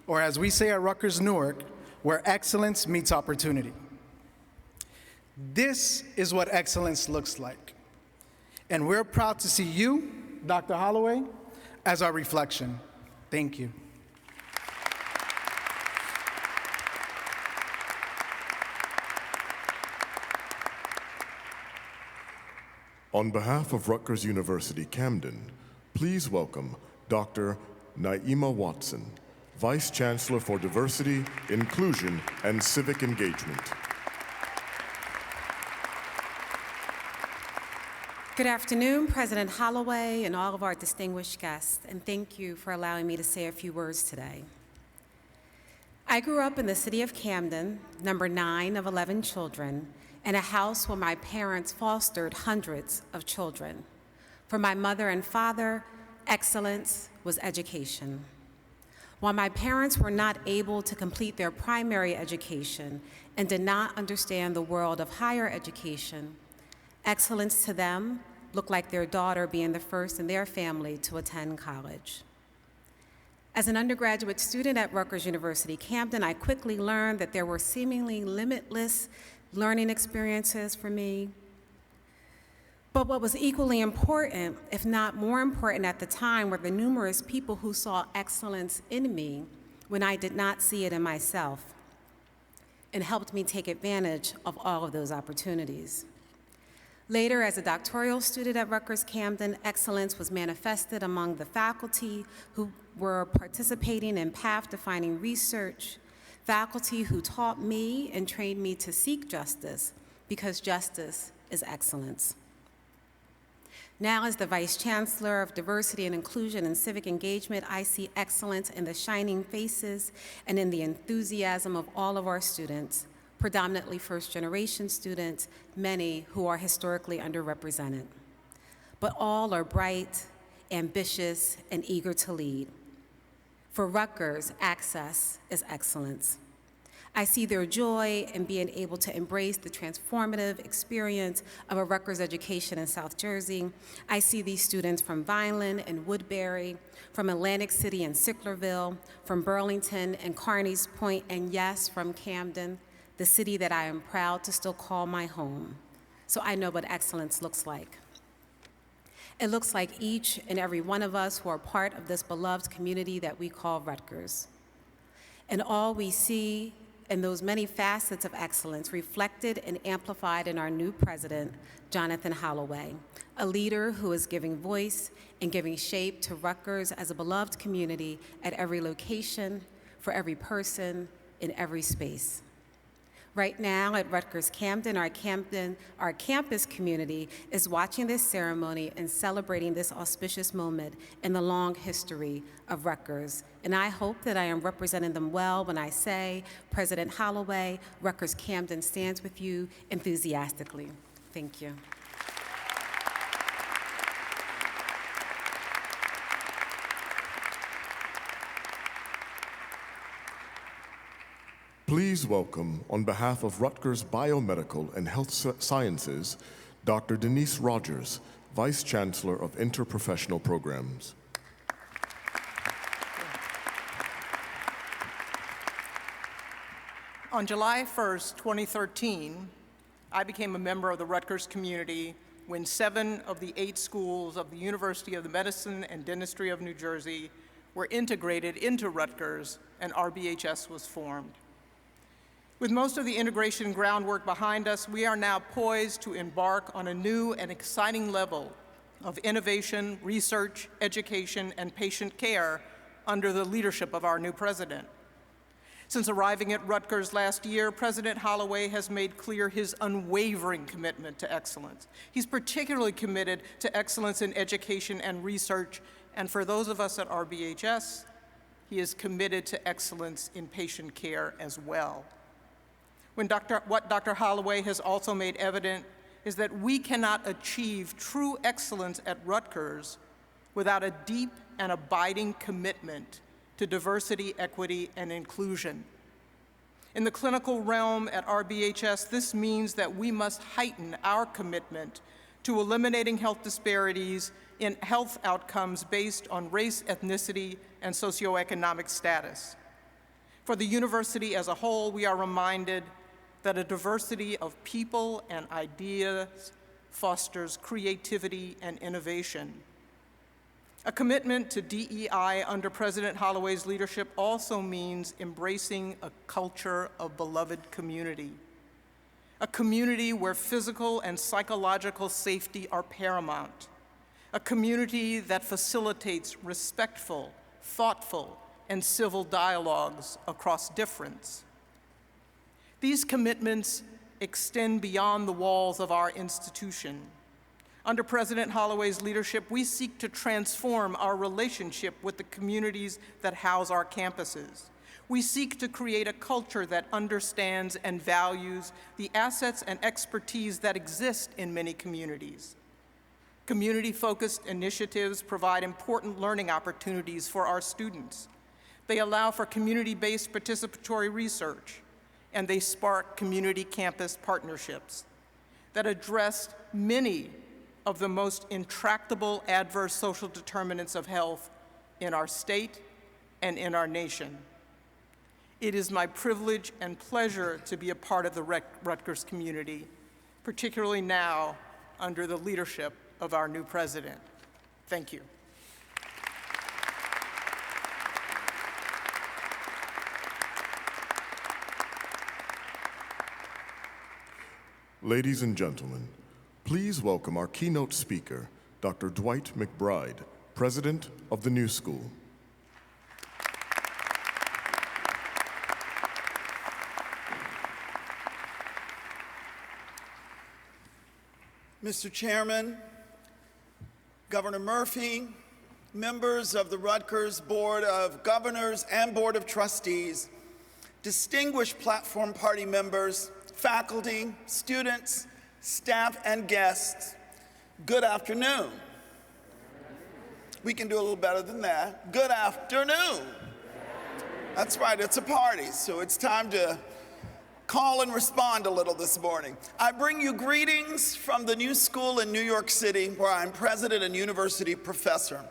Speaker 13: or as we say at Rutgers Newark, where excellence meets opportunity. This is what excellence looks like. And we're proud to see you, Dr. Holloway, as our reflection. Thank you.
Speaker 1: On behalf of Rutgers University, Camden, please welcome Dr. Naima Watson, Vice Chancellor for Diversity, Inclusion, and Civic Engagement.
Speaker 14: Good afternoon, President Holloway and all of our distinguished guests, and thank you for allowing me to say a few words today. I grew up in the city of Camden, number 9 of 11 children, in a house where my parents fostered hundreds of children. For my mother and father, excellence was education. While my parents were not able to complete their primary education and did not understand the world of higher education, excellence to them looked like their daughter being the first in their family to attend college. As an undergraduate student at Rutgers University, Camden, I quickly learned that there were seemingly limitless learning experiences for me. But what was equally important, if not more important at the time, were the numerous people who saw excellence in me when I did not see it in myself, and helped me take advantage of all of those opportunities. Later, as a doctoral student at Rutgers Camden, excellence was manifested among the faculty who were participating in path-defining research, faculty who taught me and trained me to seek justice, because justice is excellence. Now, as the Vice Chancellor of Diversity and Inclusion and Civic Engagement, I see excellence in the shining faces and in the enthusiasm of all of our students, predominantly first-generation students, many who are historically underrepresented. But all are bright, ambitious, and eager to lead. For Rutgers, access is excellence. I see their joy in being able to embrace the transformative experience of a Rutgers education in South Jersey. I see these students from Vineland and Woodbury, from Atlantic City and Sicklerville, from Burlington and Carneys Point, and yes, from Camden, the city that I am proud to still call my home. So I know what excellence looks like. It looks like each and every one of us who are part of this beloved community that we call Rutgers. And all we see in those many facets of excellence reflected and amplified in our new president, Jonathan Holloway, a leader who is giving voice and giving shape to Rutgers as a beloved community at every location, for every person, in every space. Right now at Rutgers Camden, our campus community is watching this ceremony and celebrating this auspicious moment in the long history of Rutgers. And I hope that I am representing them well when I say, President Holloway, Rutgers Camden stands with you enthusiastically. Thank you.
Speaker 1: Please welcome, on behalf of Rutgers Biomedical and Health Sciences, Dr. Denise Rogers, Vice Chancellor of Interprofessional Programs.
Speaker 15: On July 1st, 2013, I became a member of the Rutgers community when 7 of the 8 schools of the University of the Medicine and Dentistry of New Jersey were integrated into Rutgers and RBHS was formed. With most of the integration groundwork behind us, we are now poised to embark on a new and exciting level of innovation, research, education, and patient care under the leadership of our new president. Since arriving at Rutgers last year, President Holloway has made clear his unwavering commitment to excellence. He's particularly committed to excellence in education and research, and for those of us at RBHS, he is committed to excellence in patient care as well. What Dr. Holloway has also made evident is that we cannot achieve true excellence at Rutgers without a deep and abiding commitment to diversity, equity, and inclusion. In the clinical realm at RBHS, this means that we must heighten our commitment to eliminating health disparities in health outcomes based on race, ethnicity, and socioeconomic status. For the university as a whole, we are reminded that a diversity of people and ideas fosters creativity and innovation. A commitment to DEI under President Holloway's leadership also means embracing a culture of beloved community, a community where physical and psychological safety are paramount, a community that facilitates respectful, thoughtful, and civil dialogues across difference. These commitments extend beyond the walls of our institution. Under President Holloway's leadership, we seek to transform our relationship with the communities that house our campuses. We seek to create a culture that understands and values the assets and expertise that exist in many communities. Community-focused initiatives provide important learning opportunities for our students. They allow for community-based participatory research, and they spark community campus partnerships that address many of the most intractable adverse social determinants of health in our state and in our nation. It is my privilege and pleasure to be a part of the Rutgers community, particularly now under the leadership of our new president. Thank you.
Speaker 1: Ladies and gentlemen, please welcome our keynote speaker, Dr. Dwight McBride, President of the New School.
Speaker 16: Mr. Chairman, Governor Murphy, members of the Rutgers Board of Governors and Board of Trustees, distinguished platform party members, faculty, students, staff, and guests, good afternoon. We can do a little better than that. Good afternoon. That's right, it's a party, so it's time to call and respond a little this morning. I bring you greetings from the new school in New York City, where I'm president and university professor.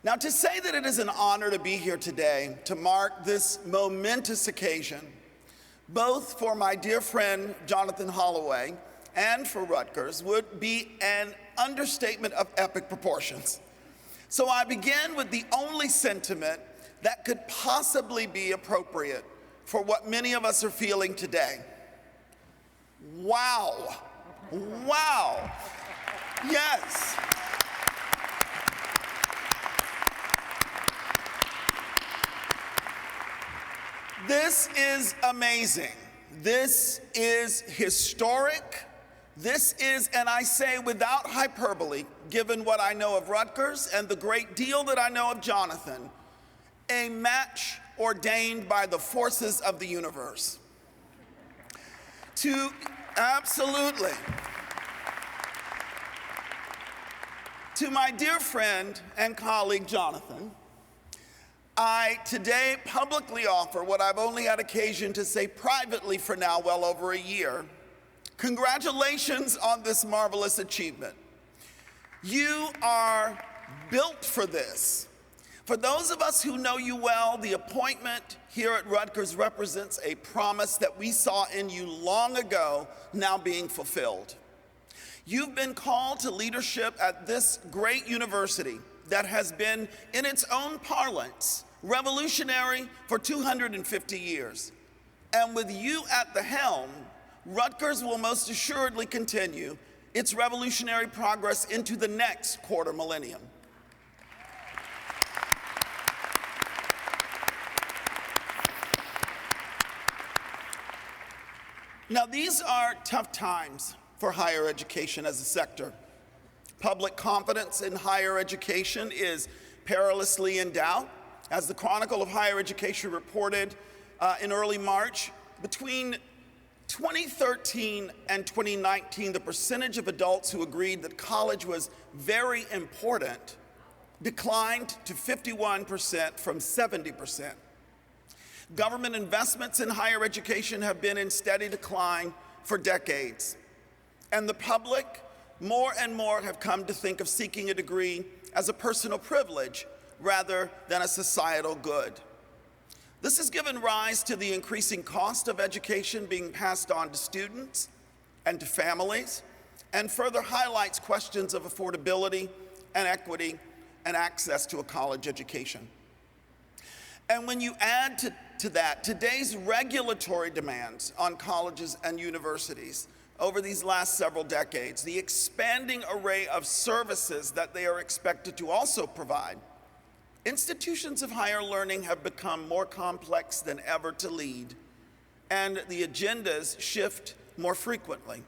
Speaker 16: Now, to say that it is an honor to be here today to mark this momentous occasion, both for my dear friend Jonathan Holloway and for Rutgers, would be an understatement of epic proportions. So I begin with the only sentiment that could possibly be appropriate for what many of us are feeling today. Wow. Wow. Yes. This is amazing. This is historic. This is, and I say without hyperbole, given what I know of Rutgers and the great deal that I know of Jonathan, a match ordained by the forces of the universe. Absolutely. To my dear friend and colleague, Jonathan, I today publicly offer what I've only had occasion to say privately for now well over a year. Congratulations on this marvelous achievement. You are built for this. For those of us who know you well, the appointment here at Rutgers represents a promise that we saw in you long ago, now being fulfilled. You've been called to leadership at this great university that has been, in its own parlance, revolutionary for 250 years. And with you at the helm, Rutgers will most assuredly continue its revolutionary progress into the next quarter millennium. Now, these are tough times for higher education as a sector. Public confidence in higher education is perilously in doubt. As the Chronicle of Higher Education reported in early March, between 2013 and 2019, the percentage of adults who agreed that college was very important declined to 51% from 70%. Government investments in higher education have been in steady decline for decades. And the public, more and more, have come to think of seeking a degree as a personal privilege rather than a societal good. This has given rise to the increasing cost of education being passed on to students and to families, and further highlights questions of affordability and equity and access to a college education. And when you add to that today's regulatory demands on colleges and universities over these last several decades, the expanding array of services that they are expected to also provide, institutions of higher learning have become more complex than ever to lead, and the agendas shift more frequently.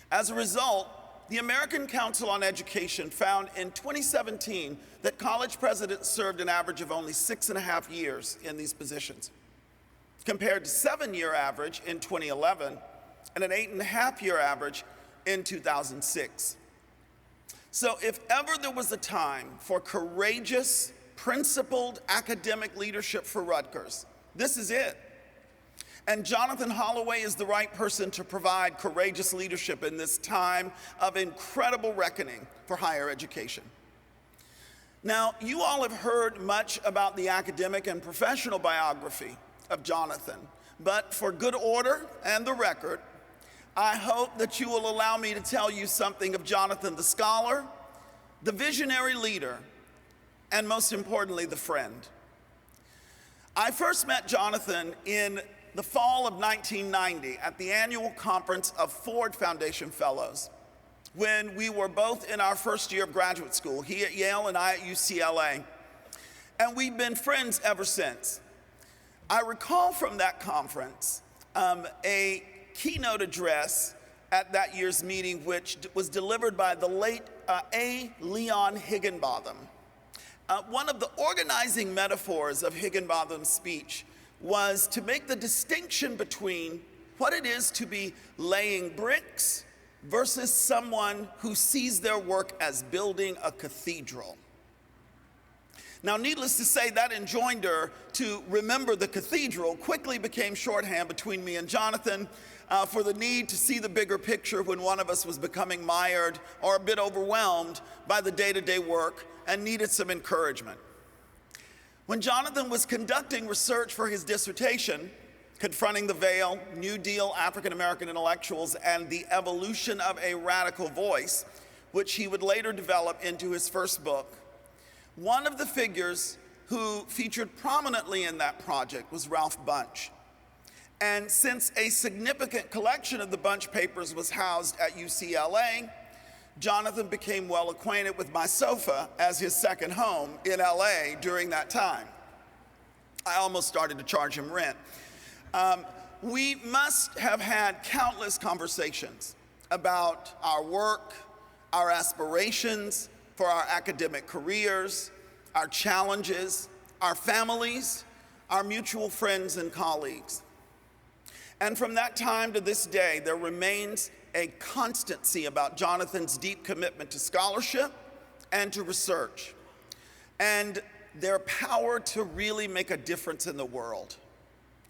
Speaker 16: As a result, the American Council on Education found in 2017 that college presidents served an average of only 6.5 years in these positions, compared to 7-year average in 2011 and an 8.5-year average in 2006. So if ever there was a time for courageous, principled academic leadership for Rutgers, this is it. And Jonathan Holloway is the right person to provide courageous leadership in this time of incredible reckoning for higher education. Now, you all have heard much about the academic and professional biography of Jonathan, but for good order and the record, I hope that you will allow me to tell you something of Jonathan the scholar, the visionary leader, and most importantly, the friend. I first met Jonathan in the fall of 1990 at the annual conference of Ford Foundation Fellows, when we were both in our first year of graduate school, he at Yale and I at UCLA. And we've been friends ever since. I recall from that conference a keynote address at that year's meeting, which was delivered by the late A. Leon Higginbotham. One of the organizing metaphors of Higginbotham's speech was to make the distinction between what it is to be laying bricks versus someone who sees their work as building a cathedral. Now, needless to say, that enjoinder to remember the cathedral quickly became shorthand between me and Jonathan for the need to see the bigger picture when one of us was becoming mired or a bit overwhelmed by the day-to-day work and needed some encouragement. When Jonathan was conducting research for his dissertation, Confronting the Veil, New Deal African American Intellectuals, and the Evolution of a Radical Voice, which he would later develop into his first book, one of the figures who featured prominently in that project was Ralph Bunche. And since a significant collection of the Bunche papers was housed at UCLA, Jonathan became well acquainted with my sofa as his second home in LA during that time. I almost started to charge him rent. We must have had countless conversations about our work, our aspirations for our academic careers, our challenges, our families, our mutual friends and colleagues. And from that time to this day, there remains a constancy about Jonathan's deep commitment to scholarship and to research, and their power to really make a difference in the world.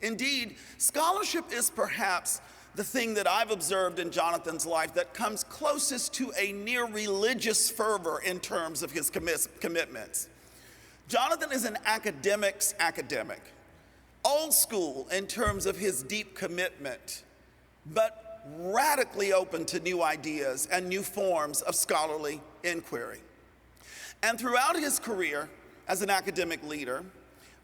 Speaker 16: Indeed, scholarship is perhaps the thing that I've observed in Jonathan's life that comes closest to a near religious fervor in terms of his commitments. Jonathan is an academic's academic, old school in terms of his deep commitment, but radically open to new ideas and new forms of scholarly inquiry. And throughout his career as an academic leader,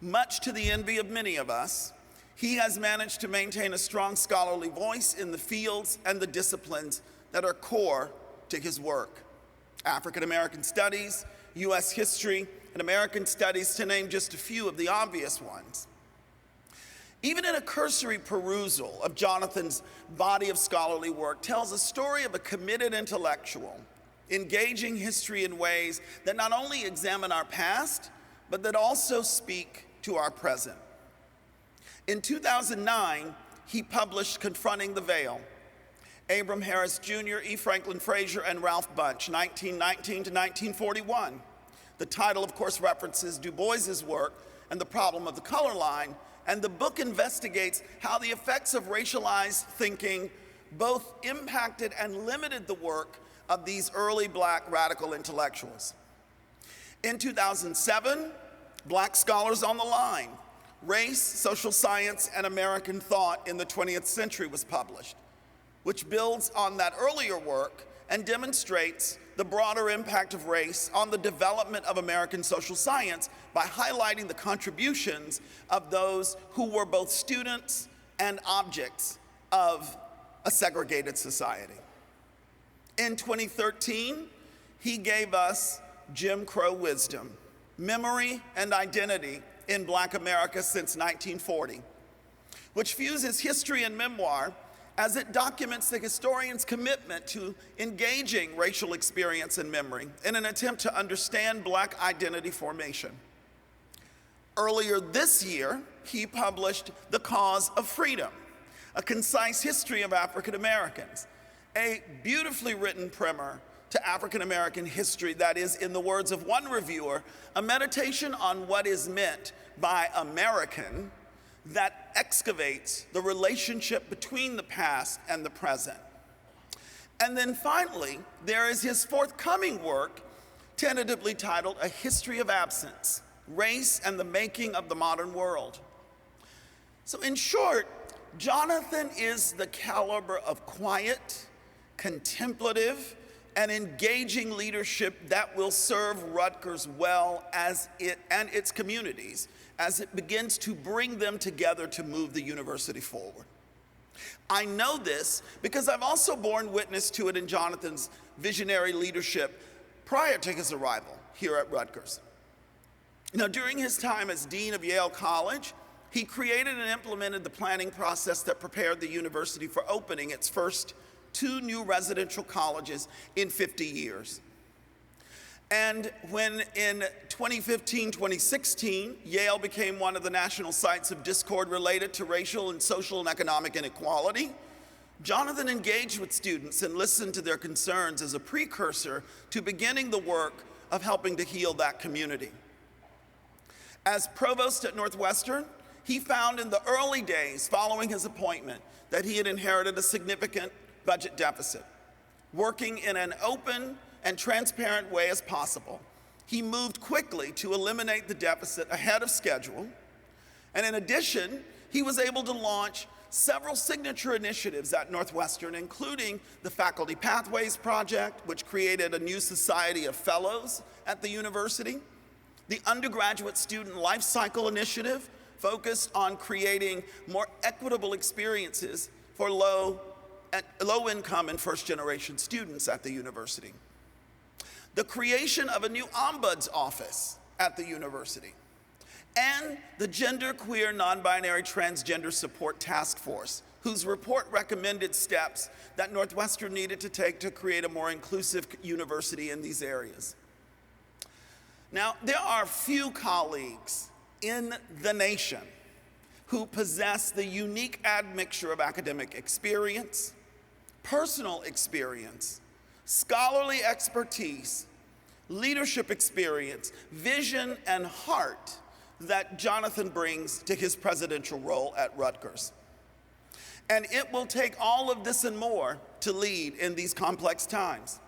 Speaker 16: much to the envy of many of us, he has managed to maintain a strong scholarly voice in the fields and the disciplines that are core to his work. African American studies, US history, and American studies, to name just a few of the obvious ones. Even in a cursory perusal of Jonathan's body of scholarly work tells a story of a committed intellectual, engaging history in ways that not only examine our past, but that also speak to our present. In 2009, he published Confronting the Veil, Abram Harris Jr., E. Franklin Frazier, and Ralph Bunche, 1919 to 1941. The title, of course, references Du Bois's work and the problem of the color line, and the book investigates how the effects of racialized thinking both impacted and limited the work of these early Black radical intellectuals. In 2007, Black Scholars on the Line, Race, Social Science, and American Thought in the 20th Century was published, which builds on that earlier work and demonstrates the broader impact of race on the development of American social science by highlighting the contributions of those who were both students and objects of a segregated society. In 2013, he gave us Jim Crow Wisdom, Memory and Identity in Black America since 1940, which fuses history and memoir as it documents the historian's commitment to engaging racial experience and memory in an attempt to understand Black identity formation. Earlier this year, he published The Cause of Freedom, a concise history of African Americans, a beautifully written primer to African American history that is, in the words of one reviewer, a meditation on what is meant by American that excavates the relationship between the past and the present. And then finally, there is his forthcoming work, tentatively titled A History of Absence, Race and the Making of the Modern World. So in short, Jonathan is the caliber of quiet, contemplative, and engaging leadership that will serve Rutgers well as it and its communities as it begins to bring them together to move the university forward. I know this because I've also borne witness to it in Jonathan's visionary leadership prior to his arrival here at Rutgers. Now, during his time as Dean of Yale College, he created and implemented the planning process that prepared the university for opening its first 2 new residential colleges in 50 years. And when in 2015-2016, Yale became one of the national sites of discord related to racial and social and economic inequality, Jonathan engaged with students and listened to their concerns as a precursor to beginning the work of helping to heal that community. As provost at Northwestern, he found in the early days following his appointment that he had inherited a significant budget deficit. Working in an open and transparent way as possible, he moved quickly to eliminate the deficit ahead of schedule. And in addition, he was able to launch several signature initiatives at Northwestern, including the Faculty Pathways Project, which created a new society of fellows at the university, the Undergraduate Student Life Cycle Initiative, focused on creating more equitable experiences for low-income and first-generation students at the university, the creation of a new ombuds office at the university, and the Gender, Queer, Non-Binary, Transgender Support Task Force, whose report recommended steps that Northwestern needed to take to create a more inclusive university in these areas. Now, there are few colleagues in the nation who possess the unique admixture of academic experience, personal experience, scholarly expertise, leadership experience, vision, and heart that Jonathan brings to his presidential role at Rutgers. And it will take all of this and more to lead in these complex times.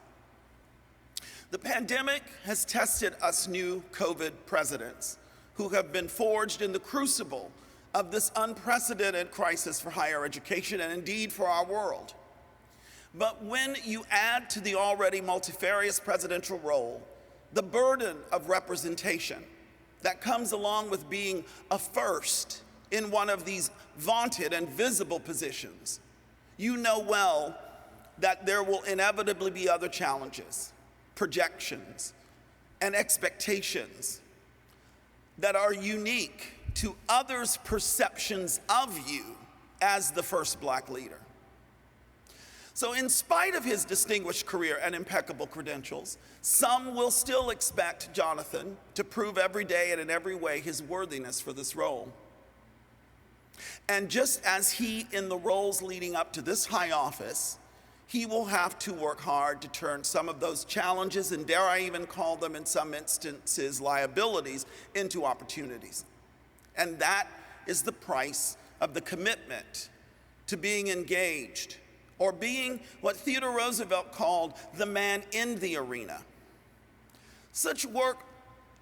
Speaker 16: The pandemic has tested us new COVID presidents who have been forged in the crucible of this unprecedented crisis for higher education and indeed for our world. But when you add to the already multifarious presidential role the burden of representation that comes along with being a first in one of these vaunted and visible positions, you know well that there will inevitably be other challenges, projections, and expectations that are unique to others' perceptions of you as the first Black leader. So in spite of his distinguished career and impeccable credentials, some will still expect Jonathan to prove every day and in every way his worthiness for this role. And just as he in the roles leading up to this high office, he will have to work hard to turn some of those challenges, and dare I even call them in some instances liabilities, into opportunities. And that is the price of the commitment to being engaged, or being what Theodore Roosevelt called the man in the arena. Such work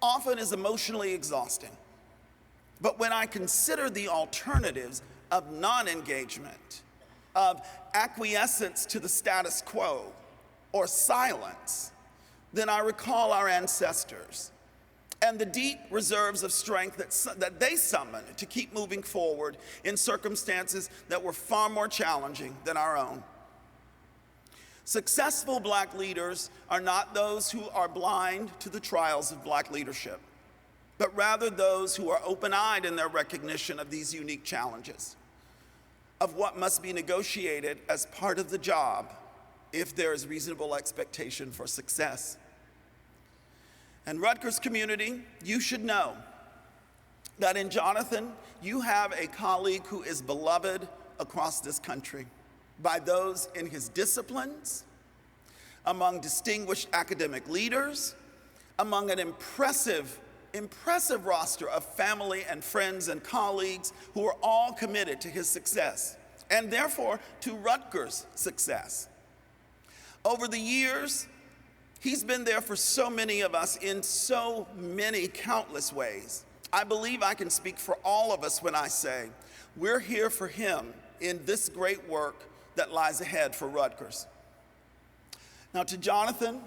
Speaker 16: often is emotionally exhausting. But when I consider the alternatives of non-engagement, of acquiescence to the status quo, or silence, then I recall our ancestors and the deep reserves of strength that they summoned to keep moving forward in circumstances that were far more challenging than our own. Successful Black leaders are not those who are blind to the trials of Black leadership, but rather those who are open-eyed in their recognition of these unique challenges, of what must be negotiated as part of the job if there is reasonable expectation for success. And Rutgers community, you should know that in Jonathan, you have a colleague who is beloved across this country by those in his disciplines, among distinguished academic leaders, among an impressive roster of family and friends and colleagues who are all committed to his success, and therefore to Rutgers' success. Over the years, he's been there for so many of us in so many countless ways. I believe I can speak for all of us when I say we're here for him in this great work that lies ahead for Rutgers. Now to Jonathan,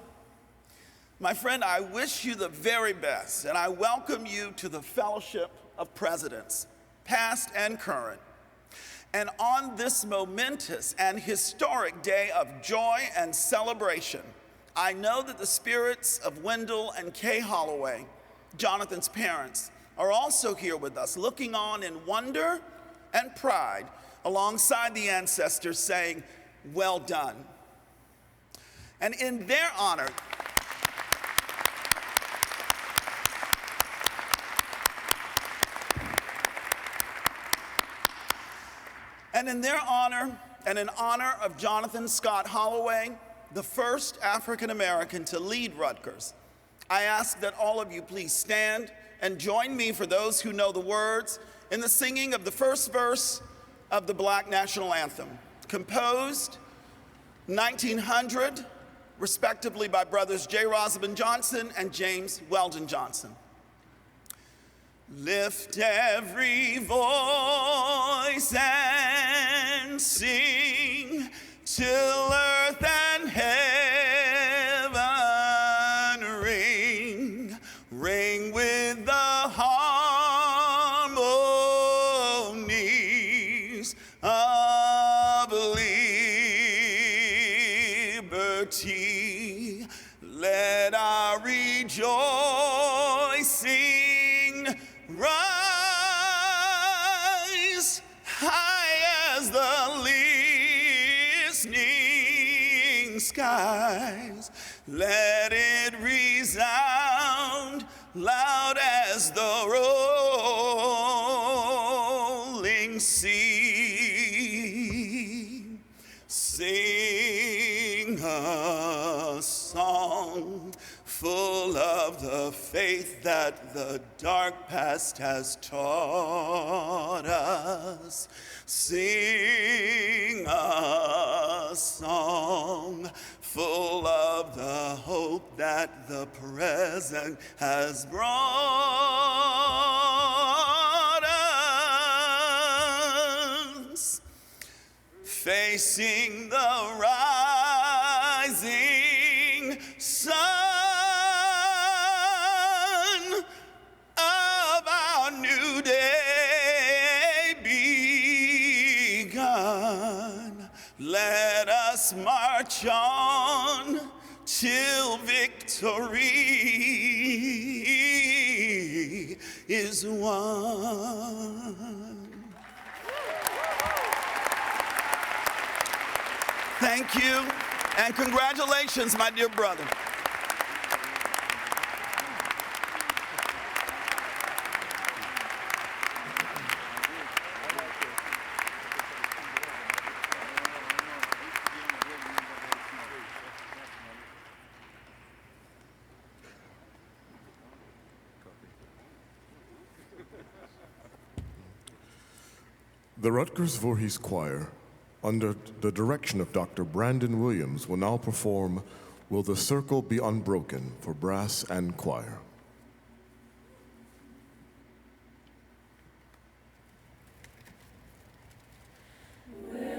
Speaker 16: my friend, I wish you the very best, and I welcome you to the Fellowship of Presidents, past and current. And on this momentous and historic day of joy and celebration, I know that the spirits of Wendell and Kay Holloway, Jonathan's parents, are also here with us, looking on in wonder and pride alongside the ancestors, saying, "Well done." And in their honor, And in their honor, and in honor of Jonathan Scott Holloway, the first African American to lead Rutgers, I ask that all of you please stand and join me, for those who know the words, in the singing of the first verse of the Black National Anthem, composed 1900, respectively by brothers J. Rosalyn Johnson and James Weldon Johnson. Lift every voice and sing till earth and heaven ring, ring with the harmonies of liberty. Let our rejoicing rise high as the listening skies. Let it resound loud as the rolling sea. Sing a song full of the faith that the dark past has taught us. Sing a song full of the hope that the present has brought us. Facing the rising sun of our new day begun, let us march on till victory is won. Thank you, and congratulations, my dear brother.
Speaker 1: The Rutgers Voorhees Choir, under the direction of Dr. Brandon Williams, will now perform "Will the Circle Be Unbroken" for brass and choir.
Speaker 17: Away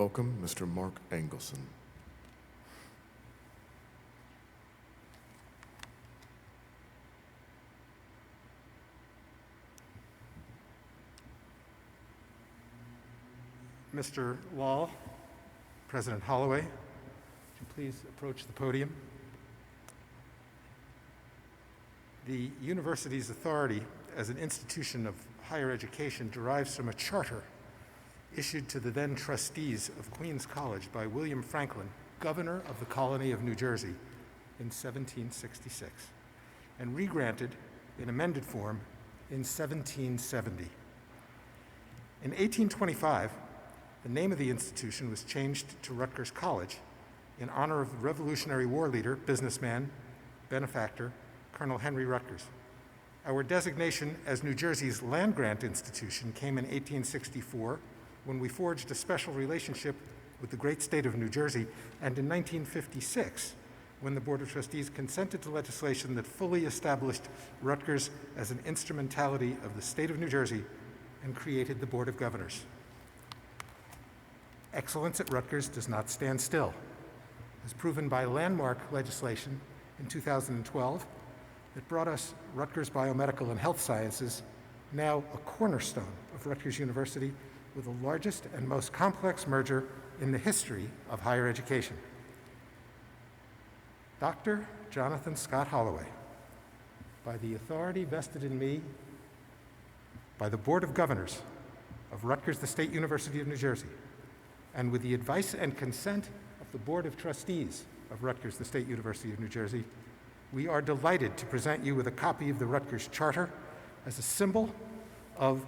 Speaker 1: Welcome, Mr. Mark Engelson.
Speaker 2: Mr. Wall, President Holloway, would you please approach the podium? The university's authority as an institution of higher education derives from a charter issued to the then trustees of Queens College by William Franklin, governor of the colony of New Jersey, in 1766, and regranted in amended form in 1770. In 1825, the name of the institution was changed to Rutgers College in honor of the Revolutionary War leader, businessman, benefactor, Colonel Henry Rutgers. Our designation as New Jersey's land-grant institution came in 1864 when we forged a special relationship with the great state of New Jersey, and in 1956 when the Board of Trustees consented to legislation that fully established Rutgers as an instrumentality of the state of New Jersey and created the Board of Governors. Excellence at Rutgers does not stand still, as proven by landmark legislation in 2012 that brought us Rutgers Biomedical and Health Sciences, now a cornerstone of Rutgers University, with the largest and most complex merger in the history of higher education. Dr. Jonathan Scott Holloway, by the authority vested in me by the Board of Governors of Rutgers, the State University of New Jersey, and with the advice and consent of the Board of Trustees of Rutgers, the State University of New Jersey, we are delighted to present you with a copy of the Rutgers Charter as a symbol of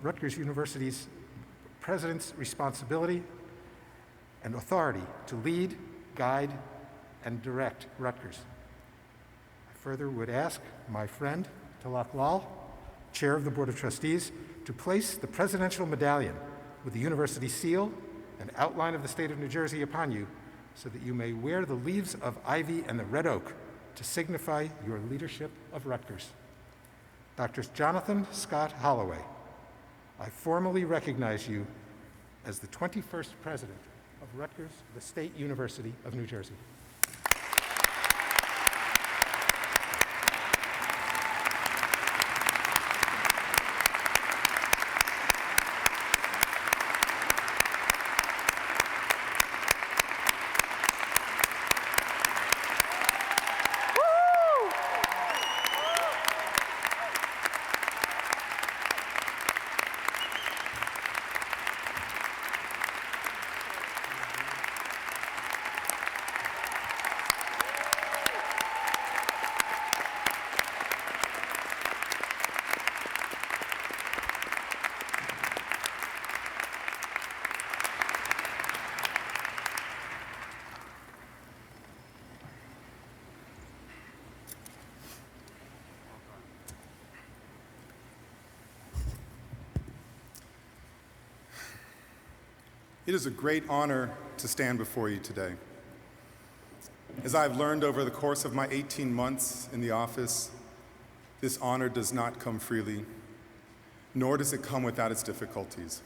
Speaker 2: Rutgers University's president's responsibility and authority to lead, guide, and direct Rutgers. I further would ask my friend, Talak Lal, Chair of the Board of Trustees, to place the Presidential Medallion with the university seal and outline of the state of New Jersey upon you, so that you may wear the leaves of ivy and the red oak to signify your leadership of Rutgers. Dr. Jonathan Scott Holloway, I formally recognize you as the 21st President of Rutgers, the State University of New Jersey.
Speaker 7: It is a great honor to stand before you today. As I've learned over the course of my 18 months in the office, this honor does not come freely, nor does it come without its difficulties.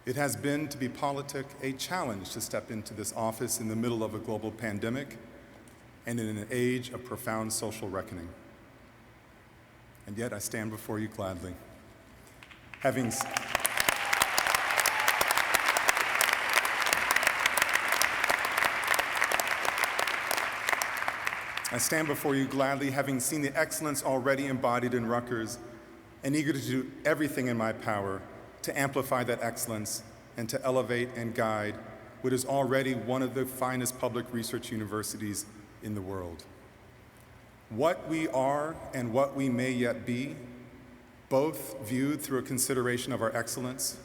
Speaker 7: It has been, to be politic, a challenge to step into this office in the middle of a global pandemic and in an age of profound social reckoning. And yet I stand before you gladly. I stand before you gladly, having seen the excellence already embodied in Rutgers, and eager to do everything in my power to amplify that excellence and to elevate and guide what is already one of the finest public research universities in the world. What we are and what we may yet be, both viewed through a consideration of our excellence,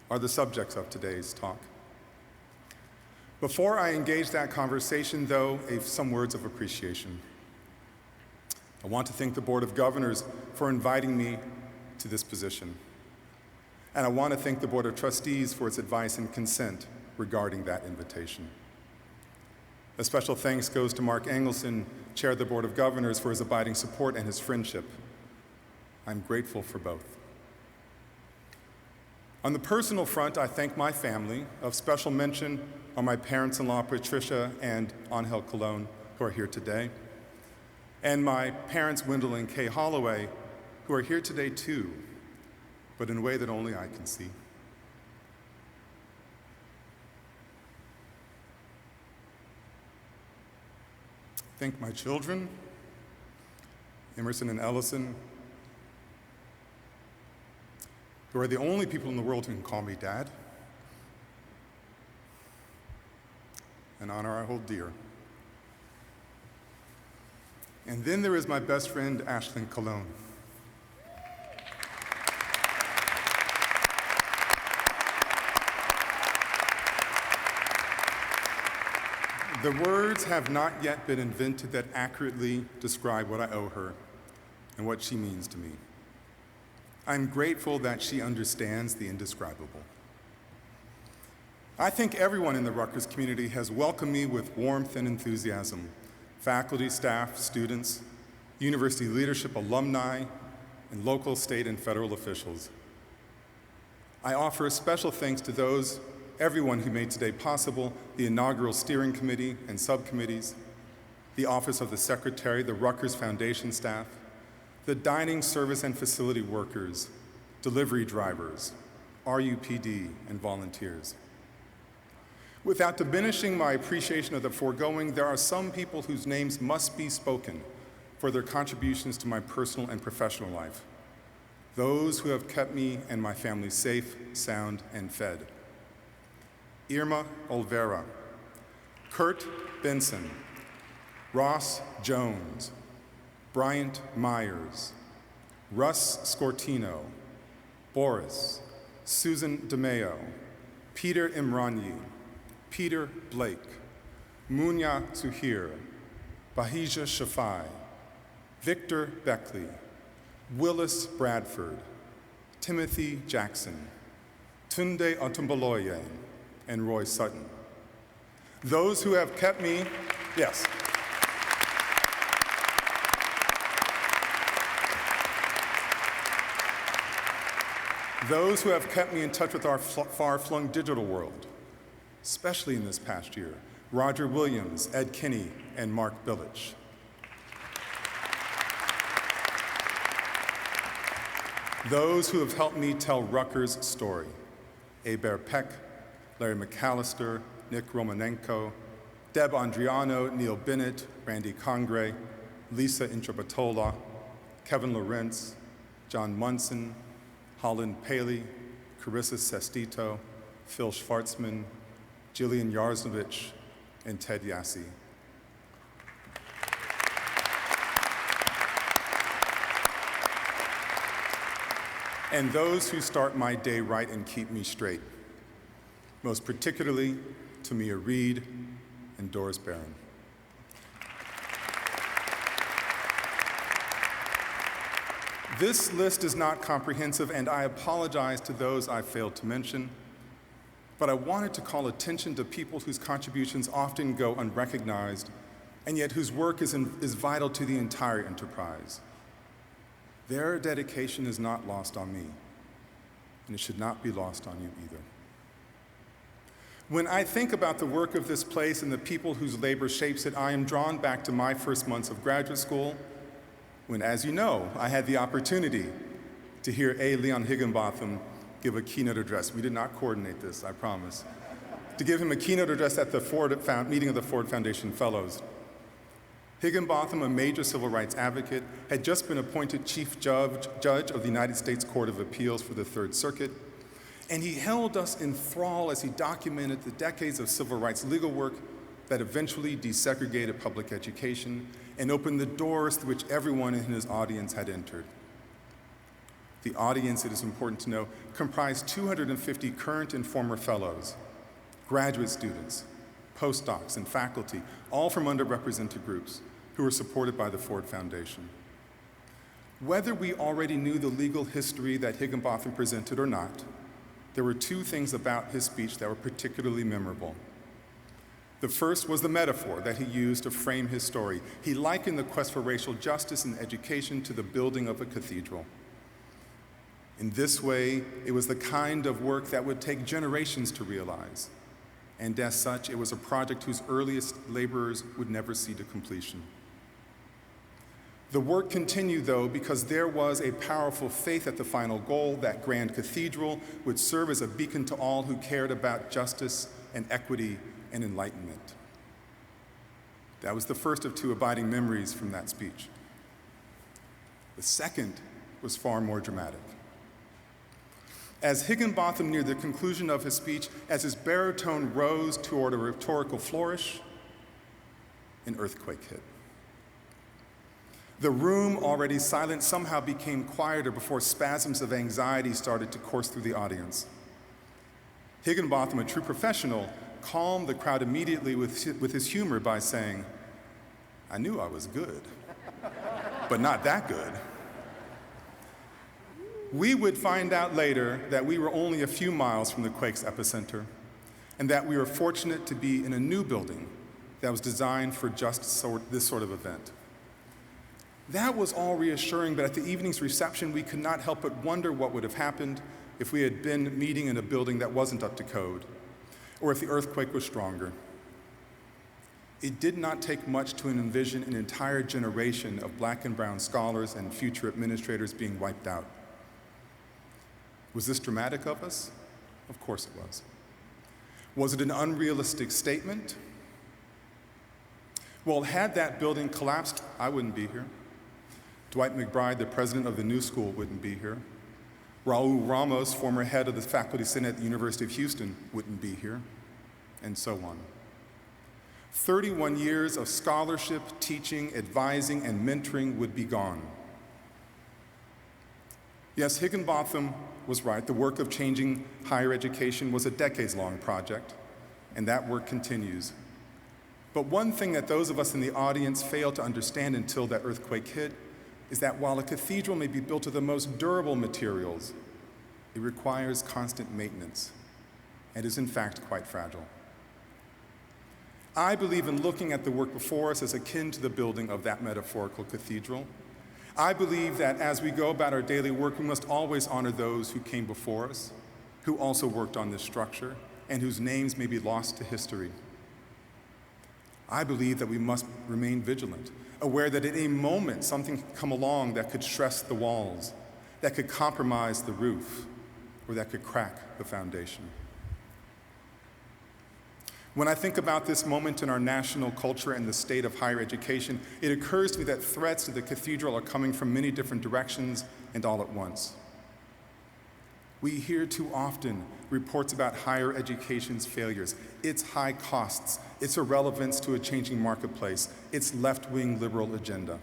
Speaker 7: are the subjects of today's talk. Before I engage that conversation, though, some words of appreciation. I want to thank the Board of Governors for inviting me to this position. And I want to thank the Board of Trustees for its advice and consent regarding that invitation. A special thanks goes to Mark Engelson, Chair of the Board of Governors, for his abiding support and his friendship. I'm grateful for both.
Speaker 17: On the personal front, I thank my family. Of special mention are my parents-in-law, Patricia and Angel Colon, who are here today, and my parents, Wendell and Kay Holloway, who are here today too, but in a way that only I can see. Thank my children, Emerson and Ellison, who are the only people in the world who can call me Dad, an honor I hold dear. And then there is my best friend, Ashlyn Cologne. The words have not yet been invented that accurately describe what I owe her and what she means to me. I'm grateful that she understands the indescribable. I think everyone in the Rutgers community has welcomed me with warmth and enthusiasm. Faculty, staff, students, university leadership, alumni, and local, state, and federal officials. I offer a special thanks to everyone who made today possible, the inaugural steering committee and subcommittees, the Office of the Secretary, the Rutgers Foundation staff, the dining service and facility workers, delivery drivers, RUPD, and volunteers. Without diminishing my appreciation of the foregoing, there are some people whose names must be spoken for their contributions to my personal and professional life. Those who have kept me and my family safe, sound, and fed. Irma Olvera, Kurt Benson, Ross Jones, Bryant Myers, Russ Scortino, Boris, Susan DeMeo, Peter Imranyi, Peter Blake, Munya Suhir, Bahija Shafai, Victor Beckley, Willis Bradford, Timothy Jackson, Tunde Otumbaloye, and Roy Sutton. Those who have kept me, yes. Those who have kept me in touch with our far-flung digital world, especially in this past year, Roger Williams, Ed Kinney, and Mark Billich. Those who have helped me tell Rutgers' story, Eber Peck, Larry McAllister, Nick Romanenko, Deb Andriano, Neil Bennett, Randy Congre, Lisa Intrabatola, Kevin Lawrence, John Munson, Holland Paley, Carissa Sestito, Phil Schwartzman, Jillian Yarsnovich, and Ted Yassi. And those who start my day right and keep me straight, most particularly to Mia Reed and Doris Barron. This list is not comprehensive, and I apologize to those I failed to mention, but I wanted to call attention to people whose contributions often go unrecognized, and yet whose work is vital to the entire enterprise. Their dedication is not lost on me, and it should not be lost on you either. When I think about the work of this place and the people whose labor shapes it, I am drawn back to my first months of graduate school, when, as you know, I had the opportunity to hear A. Leon Higginbotham give a keynote address. We did not coordinate this, I promise. To give him a keynote address at the meeting of the Ford Foundation Fellows. Higginbotham, a major civil rights advocate, had just been appointed Chief Judge of the United States Court of Appeals for the Third Circuit, and he held us in thrall as he documented the decades of civil rights legal work that eventually desegregated public education and opened the doors through which everyone in his audience had entered. The audience, it is important to know, comprised 250 current and former fellows, graduate students, postdocs, and faculty, all from underrepresented groups who were supported by the Ford Foundation. Whether we already knew the legal history that Higginbotham presented or not, there were two things about his speech that were particularly memorable. The first was the metaphor that he used to frame his story. He likened the quest for racial justice and education to the building of a cathedral. In this way, it was the kind of work that would take generations to realize. And as such, it was a project whose earliest laborers would never see to completion. The work continued, though, because there was a powerful faith at the final goal that grand cathedral would serve as a beacon to all who cared about justice and equity and enlightenment. That was the first of two abiding memories from that speech. The second was far more dramatic. As Higginbotham neared the conclusion of his speech, as his baritone rose toward a rhetorical flourish, an earthquake hit. The room, already silent, somehow became quieter before spasms of anxiety started to course through the audience. Higginbotham, a true professional, calmed the crowd immediately with his humor by saying, "I knew I was good, but not that good." We would find out later that we were only a few miles from the quake's epicenter, and that we were fortunate to be in a new building that was designed for just this sort of event. That was all reassuring, but at the evening's reception, we could not help but wonder what would have happened if we had been meeting in a building that wasn't up to code, or if the earthquake was stronger. It did not take much to envision an entire generation of Black and brown scholars and future administrators being wiped out. Was this dramatic of us? Of course it was. Was it an unrealistic statement? Well, had that building collapsed, I wouldn't be here. Dwight McBride, the president of the new school, wouldn't be here. Raul Ramos, former head of the Faculty Senate at the University of Houston, wouldn't be here, and so on. 31 years of scholarship, teaching, advising, and mentoring would be gone. Yes, Higginbotham was right. The work of changing higher education was a decades-long project, and that work continues. But one thing that those of us in the audience failed to understand until that earthquake hit is that while a cathedral may be built of the most durable materials, it requires constant maintenance and is in fact quite fragile. I believe in looking at the work before us as akin to the building of that metaphorical cathedral. I believe that as we go about our daily work, we must always honor those who came before us, who also worked on this structure, and whose names may be lost to history. I believe that we must remain vigilant, aware that at any moment something could come along that could stress the walls, that could compromise the roof, or that could crack the foundation. When I think about this moment in our national culture and the state of higher education, it occurs to me that threats to the cathedral are coming from many different directions and all at once. We hear too often reports about higher education's failures, its high costs, its irrelevance to a changing marketplace, its left-wing liberal agenda.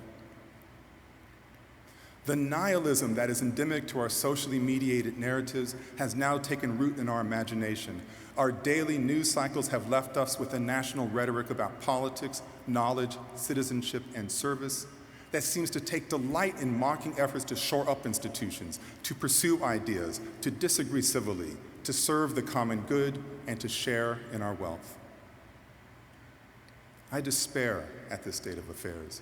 Speaker 17: The nihilism that is endemic to our socially mediated narratives has now taken root in our imagination. Our daily news cycles have left us with a national rhetoric about politics, knowledge, citizenship, and service that seems to take delight in mocking efforts to shore up institutions, to pursue ideas, to disagree civilly, to serve the common good, and to share in our wealth. I despair at this state of affairs.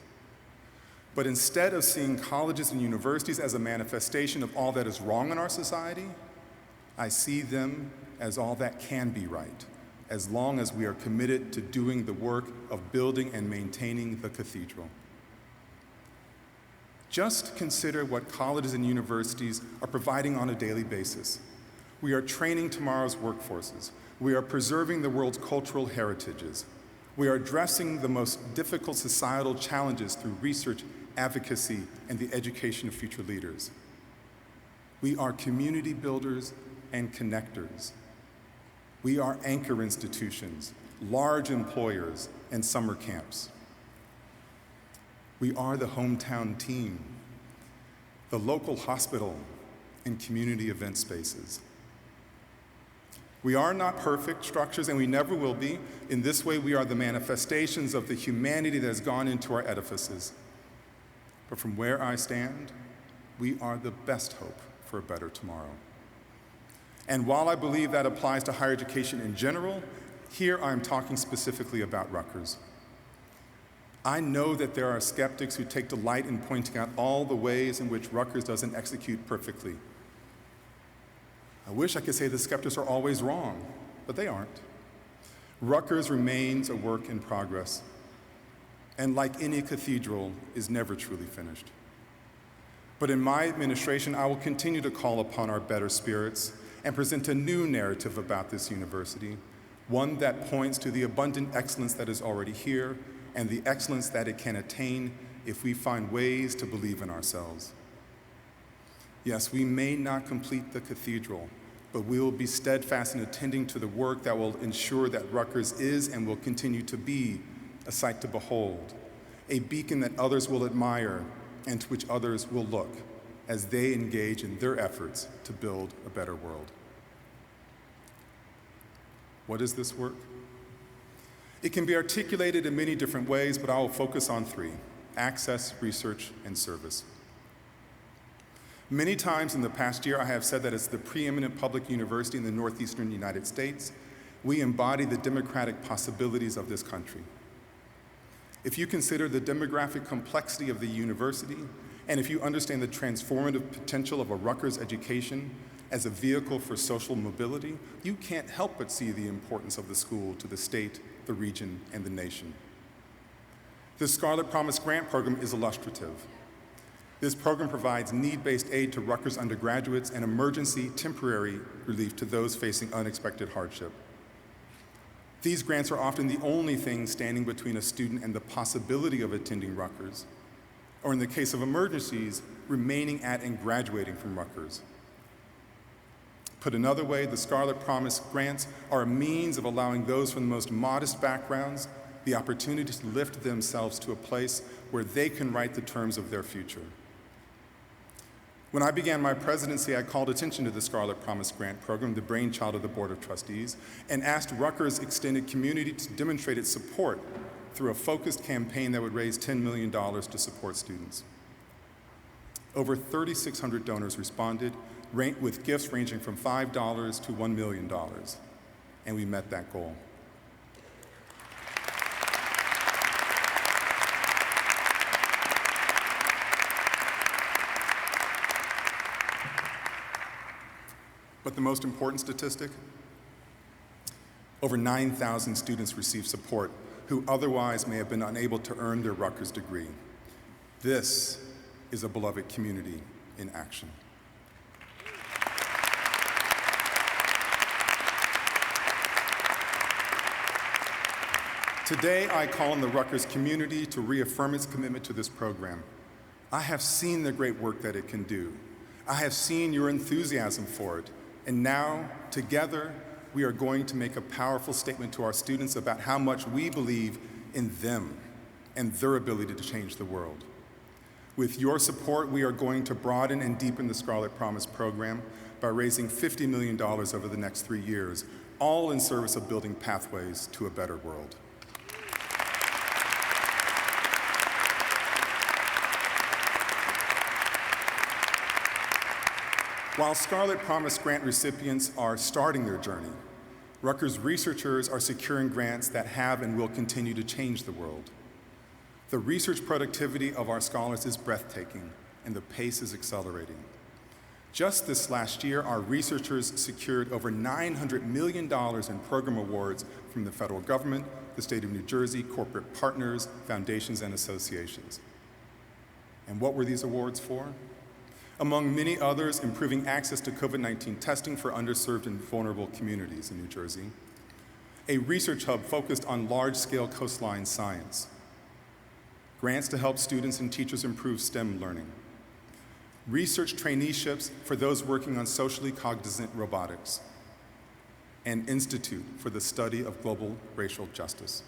Speaker 17: But instead of seeing colleges and universities as a manifestation of all that is wrong in our society, I see them as all that can be right, as long as we are committed to doing the work of building and maintaining the cathedral. Just consider what colleges and universities are providing on a daily basis. We are training tomorrow's workforces. We are preserving the world's cultural heritages. We are addressing the most difficult societal challenges through research, advocacy, and the education of future leaders. We are community builders and connectors. We are anchor institutions, large employers, and summer camps. We are the hometown team, the local hospital, and community event spaces. We are not perfect structures, and we never will be. In this way, we are the manifestations of the humanity that has gone into our edifices. But from where I stand, we are the best hope for a better tomorrow. And while I believe that applies to higher education in general, here I'm talking specifically about Rutgers. I know that there are skeptics who take delight in pointing out all the ways in which Rutgers doesn't execute perfectly. wish I could say the skeptics are always wrong, but they aren't. Rutgers remains a work in progress, and like any cathedral, is never truly finished. But in my administration, I will continue to call upon our better spirits and present a new narrative about this university, one that points to the abundant excellence that is already here and the excellence that it can attain if we find ways to believe in ourselves. Yes, we may not complete the cathedral, but we will be steadfast in attending to the work that will ensure that Rutgers is and will continue to be a sight to behold, a beacon that others will admire and to which others will look as they engage in their efforts to build a better world. What is this work? It can be articulated in many different ways, but I will focus on three: access, research, and service. Many times in the past year, I have said that as the preeminent public university in the northeastern United States, we embody the democratic possibilities of this country. If you consider the demographic complexity of the university, and if you understand the transformative potential of a Rutgers education as a vehicle for social mobility, you can't help but see the importance of the school to the state, the region, and the nation. The Scarlet Promise Grant Program is illustrative. This program provides need-based aid to Rutgers undergraduates and emergency temporary relief to those facing unexpected hardship. These grants are often the only thing standing between a student and the possibility of attending Rutgers, or in the case of emergencies, remaining at and graduating from Rutgers. Put another way, the Scarlet Promise grants are a means of allowing those from the most modest backgrounds the opportunity to lift themselves to a place where they can write the terms of their future. When I began my presidency, I called attention to the Scarlet Promise Grant Program, the brainchild of the Board of Trustees, and asked Rutgers' extended community to demonstrate its support through a focused campaign that would raise $10 million to support students. Over 3,600 donors responded, with gifts ranging from $5 to $1 million, and we met that goal. But the most important statistic, over 9,000 students received support who otherwise may have been unable to earn their Rutgers degree. This is a beloved community in action. Today, I call on the Rutgers community to reaffirm its commitment to this program. I have seen the great work that it can do. I have seen your enthusiasm for it. And now, together, we are going to make a powerful statement to our students about how much we believe in them and their ability to change the world. With your support, we are going to broaden and deepen the Scarlet Promise program by raising $50 million over the next 3 years, all in service of building pathways to a better world. While Scarlet Promise grant recipients are starting their journey, Rutgers researchers are securing grants that have and will continue to change the world. The research productivity of our scholars is breathtaking, and the pace is accelerating. Just this last year, our researchers secured over $900 million in program awards from the federal government, the state of New Jersey, corporate partners, foundations, and associations. And what were these awards for? Among many others, improving access to COVID-19 testing for underserved and vulnerable communities in New Jersey, a research hub focused on large-scale coastline science, grants to help students and teachers improve STEM learning, research traineeships for those working on socially cognizant robotics, and Institute for the Study of Global Racial Justice.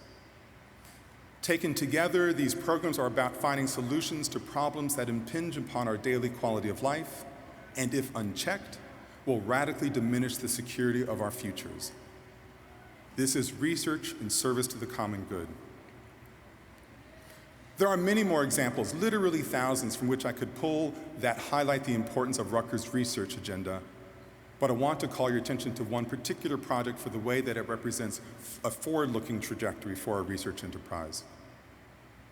Speaker 17: Taken together, these programs are about finding solutions to problems that impinge upon our daily quality of life, and if unchecked, will radically diminish the security of our futures. This is research in service to the common good. There are many more examples, literally thousands, from which I could pull that highlight the importance of Rutgers' research agenda, but I want to call your attention to one particular project for the way that it represents a forward-looking trajectory for our research enterprise.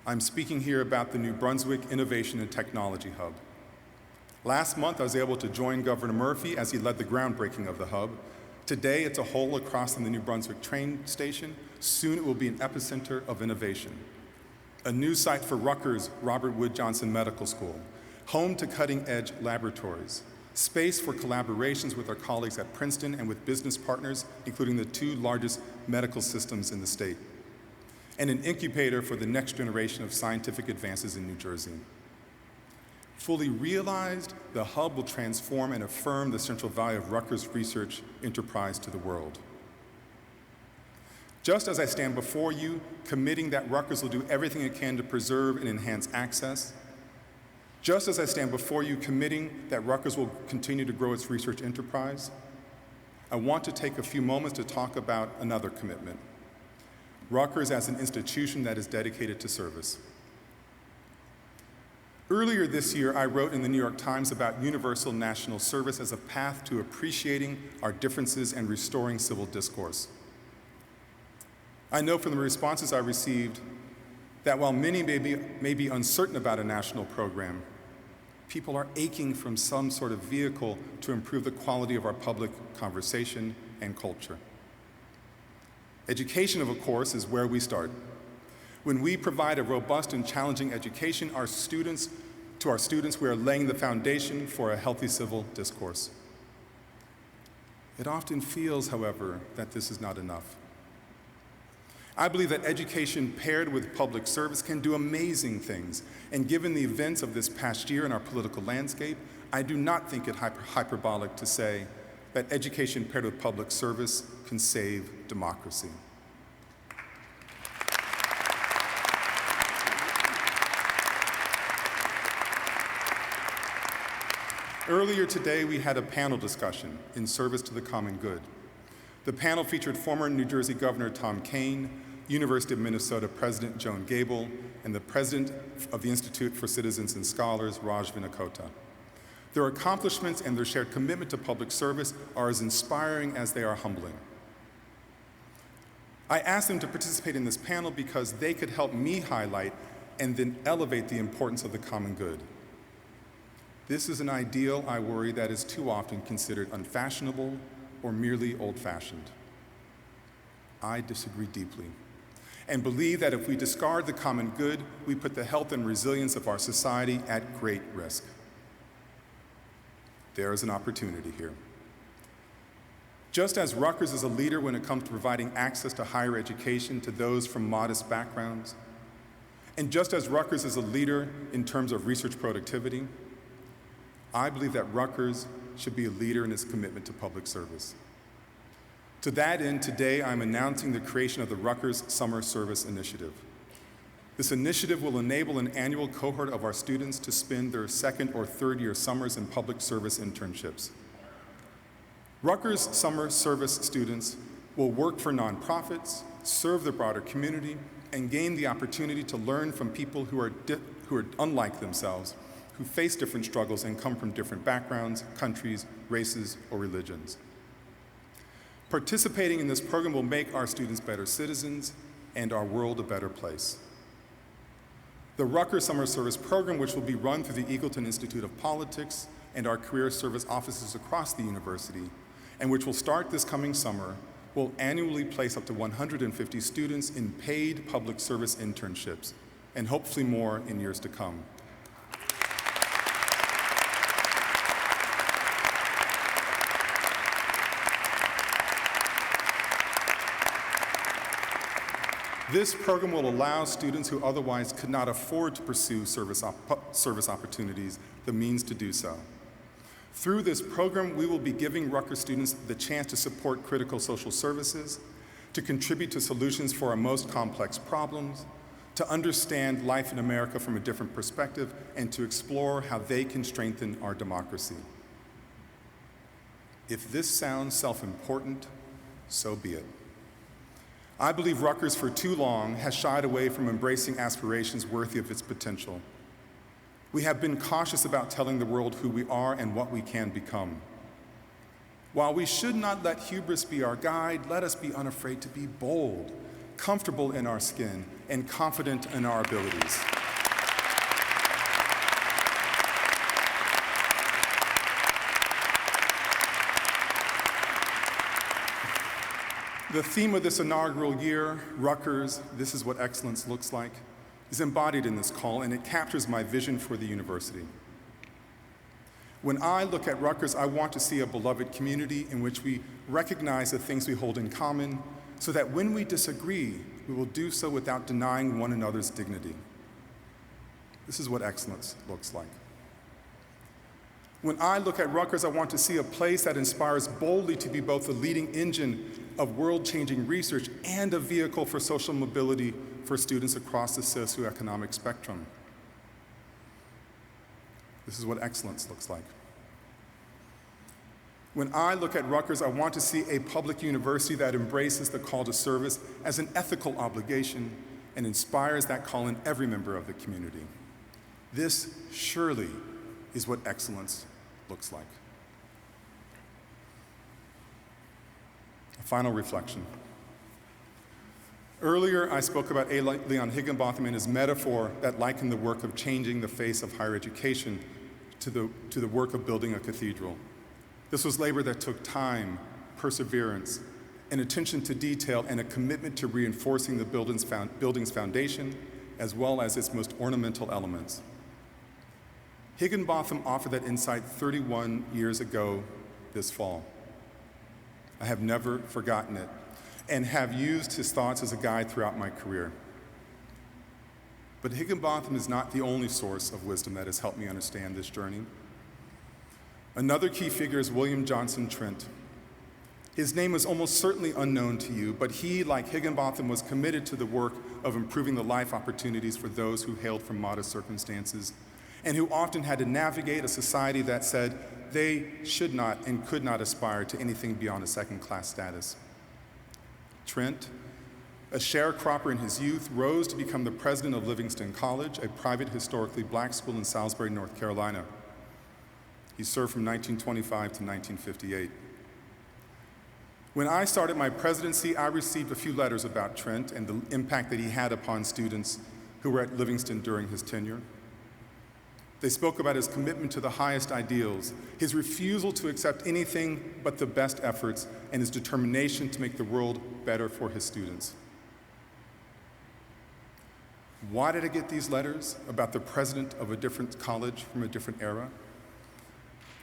Speaker 17: I'm speaking here about the New Brunswick Innovation and Technology Hub. Last month, I was able to join Governor Murphy as he led the groundbreaking of the hub. Today, it's a hole across from the New Brunswick train station. Soon, it will be an epicenter of innovation. A new site for Rutgers Robert Wood Johnson Medical School, home to cutting-edge laboratories, space for collaborations with our colleagues at Princeton and with business partners, including the 2 largest medical systems in the state, and an incubator for the next generation of scientific advances in New Jersey. Fully realized, the hub will transform and affirm the central value of Rutgers research enterprise to the world. Just as I stand before you, committing that Rutgers will do everything it can to preserve and enhance access, just as I stand before you, committing that Rutgers will continue to grow its research enterprise, I want to take a few moments to talk about another commitment: Rutgers as an institution that is dedicated to service. Earlier this year, I wrote in the New York Times about universal national service as a path to appreciating our differences and restoring civil discourse. I know from the responses I received that while many may be uncertain about a national program, people are aching for some sort of vehicle to improve the quality of our public conversation and culture. Education, of course, is where we start. When we provide a robust and challenging education, to our students, we are laying the foundation for a healthy civil discourse. It often feels, however, that this is not enough. I believe that education paired with public service can do amazing things, and given the events of this past year in our political landscape, I do not think it hyperbolic to say that education paired with public service can save democracy. Earlier today, we had a panel discussion in service to the common good. The panel featured former New Jersey Governor Tom Kean, University of Minnesota President Joan Gable, and the President of the Institute for Citizens and Scholars, Raj Vinakota. Their accomplishments and their shared commitment to public service are as inspiring as they are humbling. I asked them to participate in this panel because they could help me highlight and then elevate the importance of the common good. This is an ideal, I worry, that is too often considered unfashionable or merely old-fashioned. I disagree deeply and believe that if we discard the common good, we put the health and resilience of our society at great risk. There is an opportunity here. Just as Rutgers is a leader when it comes to providing access to higher education to those from modest backgrounds, and just as Rutgers is a leader in terms of research productivity, I believe that Rutgers should be a leader in its commitment to public service. To that end, today I'm announcing the creation of the Rutgers Summer Service Initiative. This initiative will enable an annual cohort of our students to spend their second or third year summers in public service internships. Rutgers Summer Service students will work for nonprofits, serve the broader community, and gain the opportunity to learn from people who are unlike themselves, who face different struggles and come from different backgrounds, countries, races, or religions. Participating in this program will make our students better citizens and our world a better place. The Rutgers Summer Service Program, which will be run through the Eagleton Institute of Politics and our career service offices across the university, and which will start this coming summer, will annually place up to 150 students in paid public service internships, and hopefully more in years to come. This program will allow students who otherwise could not afford to pursue service opportunities the means to do so. Through this program, we will be giving Rutgers students the chance to support critical social services, to contribute to solutions for our most complex problems, to understand life in America from a different perspective, and to explore how they can strengthen our democracy. If this sounds self-important, so be it. I believe Rutgers for too long has shied away from embracing aspirations worthy of its potential. We have been cautious about telling the world who we are and what we can become. While we should not let hubris be our guide, let us be unafraid to be bold, comfortable in our skin, and confident in our abilities. The theme of this inaugural year, Rutgers, This is What Excellence Looks Like, is embodied in this call, and it captures my vision for the university. When I look at Rutgers, I want to see a beloved community in which we recognize the things we hold in common, so that when we disagree, we will do so without denying one another's dignity. This is what excellence looks like. When I look at Rutgers, I want to see a place that inspires boldly to be both the leading engine of world-changing research and a vehicle for social mobility for students across the socioeconomic spectrum. This is what excellence looks like. When I look at Rutgers, I want to see a public university that embraces the call to service as an ethical obligation and inspires that call in every member of the community. This surely is what excellence looks like. A final reflection. Earlier, I spoke about A. Leon Higginbotham and his metaphor that likened the work of changing the face of higher education to the work of building a cathedral. This was labor that took time, perseverance, and attention to detail, and a commitment to reinforcing the building's foundation, as well as its most ornamental elements. Higginbotham offered that insight 31 years ago this fall. I have never forgotten it, and have used his thoughts as a guide throughout my career. But Higginbotham is not the only source of wisdom that has helped me understand this journey. Another key figure is William Johnson Trent. His name is almost certainly unknown to you, but he, like Higginbotham, was committed to the work of improving the life opportunities for those who hailed from modest circumstances, and who often had to navigate a society that said they should not and could not aspire to anything beyond a second-class status. Trent, a sharecropper in his youth, rose to become the president of Livingston College, a private historically black school in Salisbury, North Carolina. He served from 1925 to 1958. When I started my presidency, I received a few letters about Trent and the impact that he had upon students who were at Livingston during his tenure. They spoke about his commitment to the highest ideals, his refusal to accept anything but the best efforts, and his determination to make the world better for his students. Why did I get these letters about the president of a different college from a different era?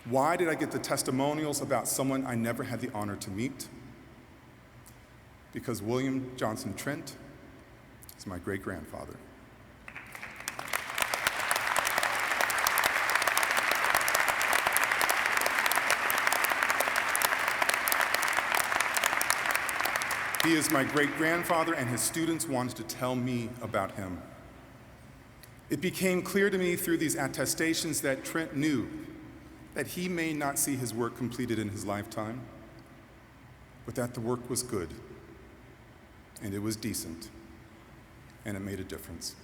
Speaker 17: Why did I get the testimonials about someone I never had the honor to meet? Because William Johnson Trent is my great-grandfather. He is my great-grandfather, and his students wanted to tell me about him. It became clear to me through these attestations that Trent knew that he may not see his work completed in his lifetime, but that the work was good, and it was decent, and it made a difference.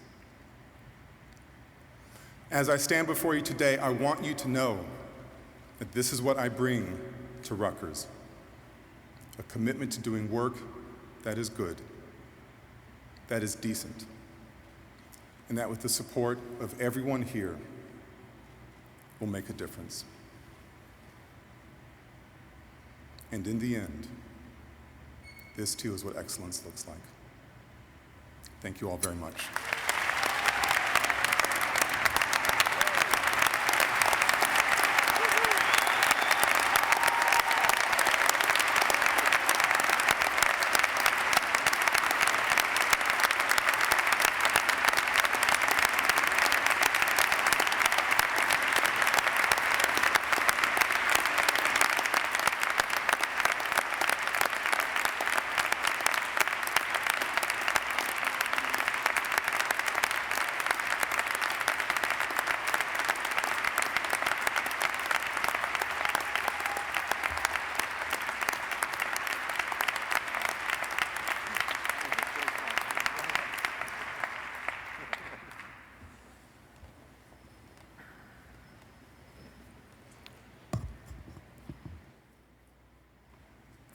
Speaker 17: As I stand before you today, I want you to know that this is what I bring to Rutgers: a commitment to doing work that is good, that is decent, and that with the support of everyone here will make a difference. And in the end, this too is what excellence looks like. Thank you all very much.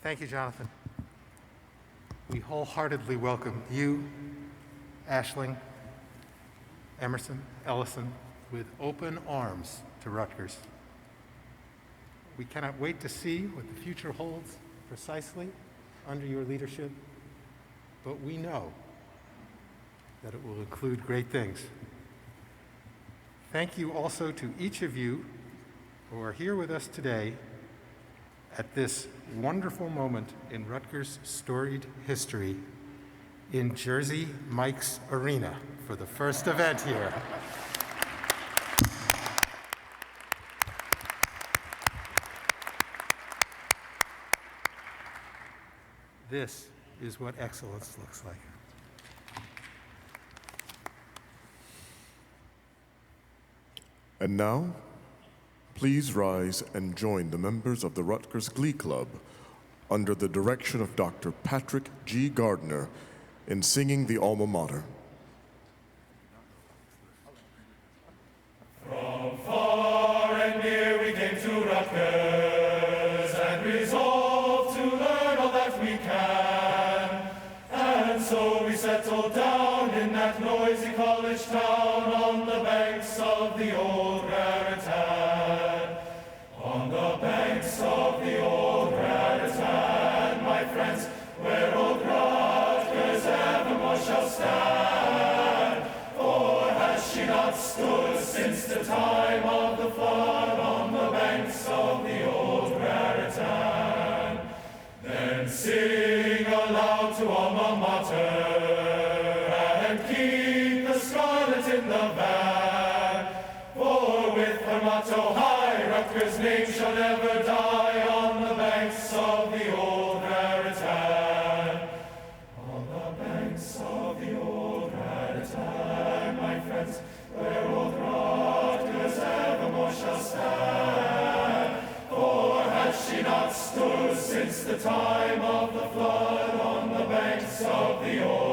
Speaker 2: Thank you, Jonathan. We wholeheartedly welcome you, Aisling, Emerson, Ellison, with open arms to Rutgers. We cannot wait to see what the future holds precisely, under your leadership, but we know that it will include great things. Thank you also to each of you who are here with us today at this wonderful moment in Rutgers' storied history in Jersey Mike's Arena for the first event here. This is what excellence looks like.
Speaker 1: And now, please rise and join the members of the Rutgers Glee Club under the direction of Dr. Patrick G. Gardner in singing the Alma Mater.
Speaker 18: From far and near we came to Rutgers and resolved to learn all that we can. And so we settled down in that noisy college town on the banks of the old Raritan. On the banks of the old Raritan, my friends, where old Rutgers evermore shall stand. For has she not stood since the time of the flood on the banks of the old Raritan? Then sing aloud to Alma Mater and keep the scarlet in the van. For with her motto high, Rutgers' name shall never die on the banks of the old Raritan. On the banks of the old Raritan, my friends, where old Rutgers evermore shall stand. For has she not stood since the time of the flood on the banks of the old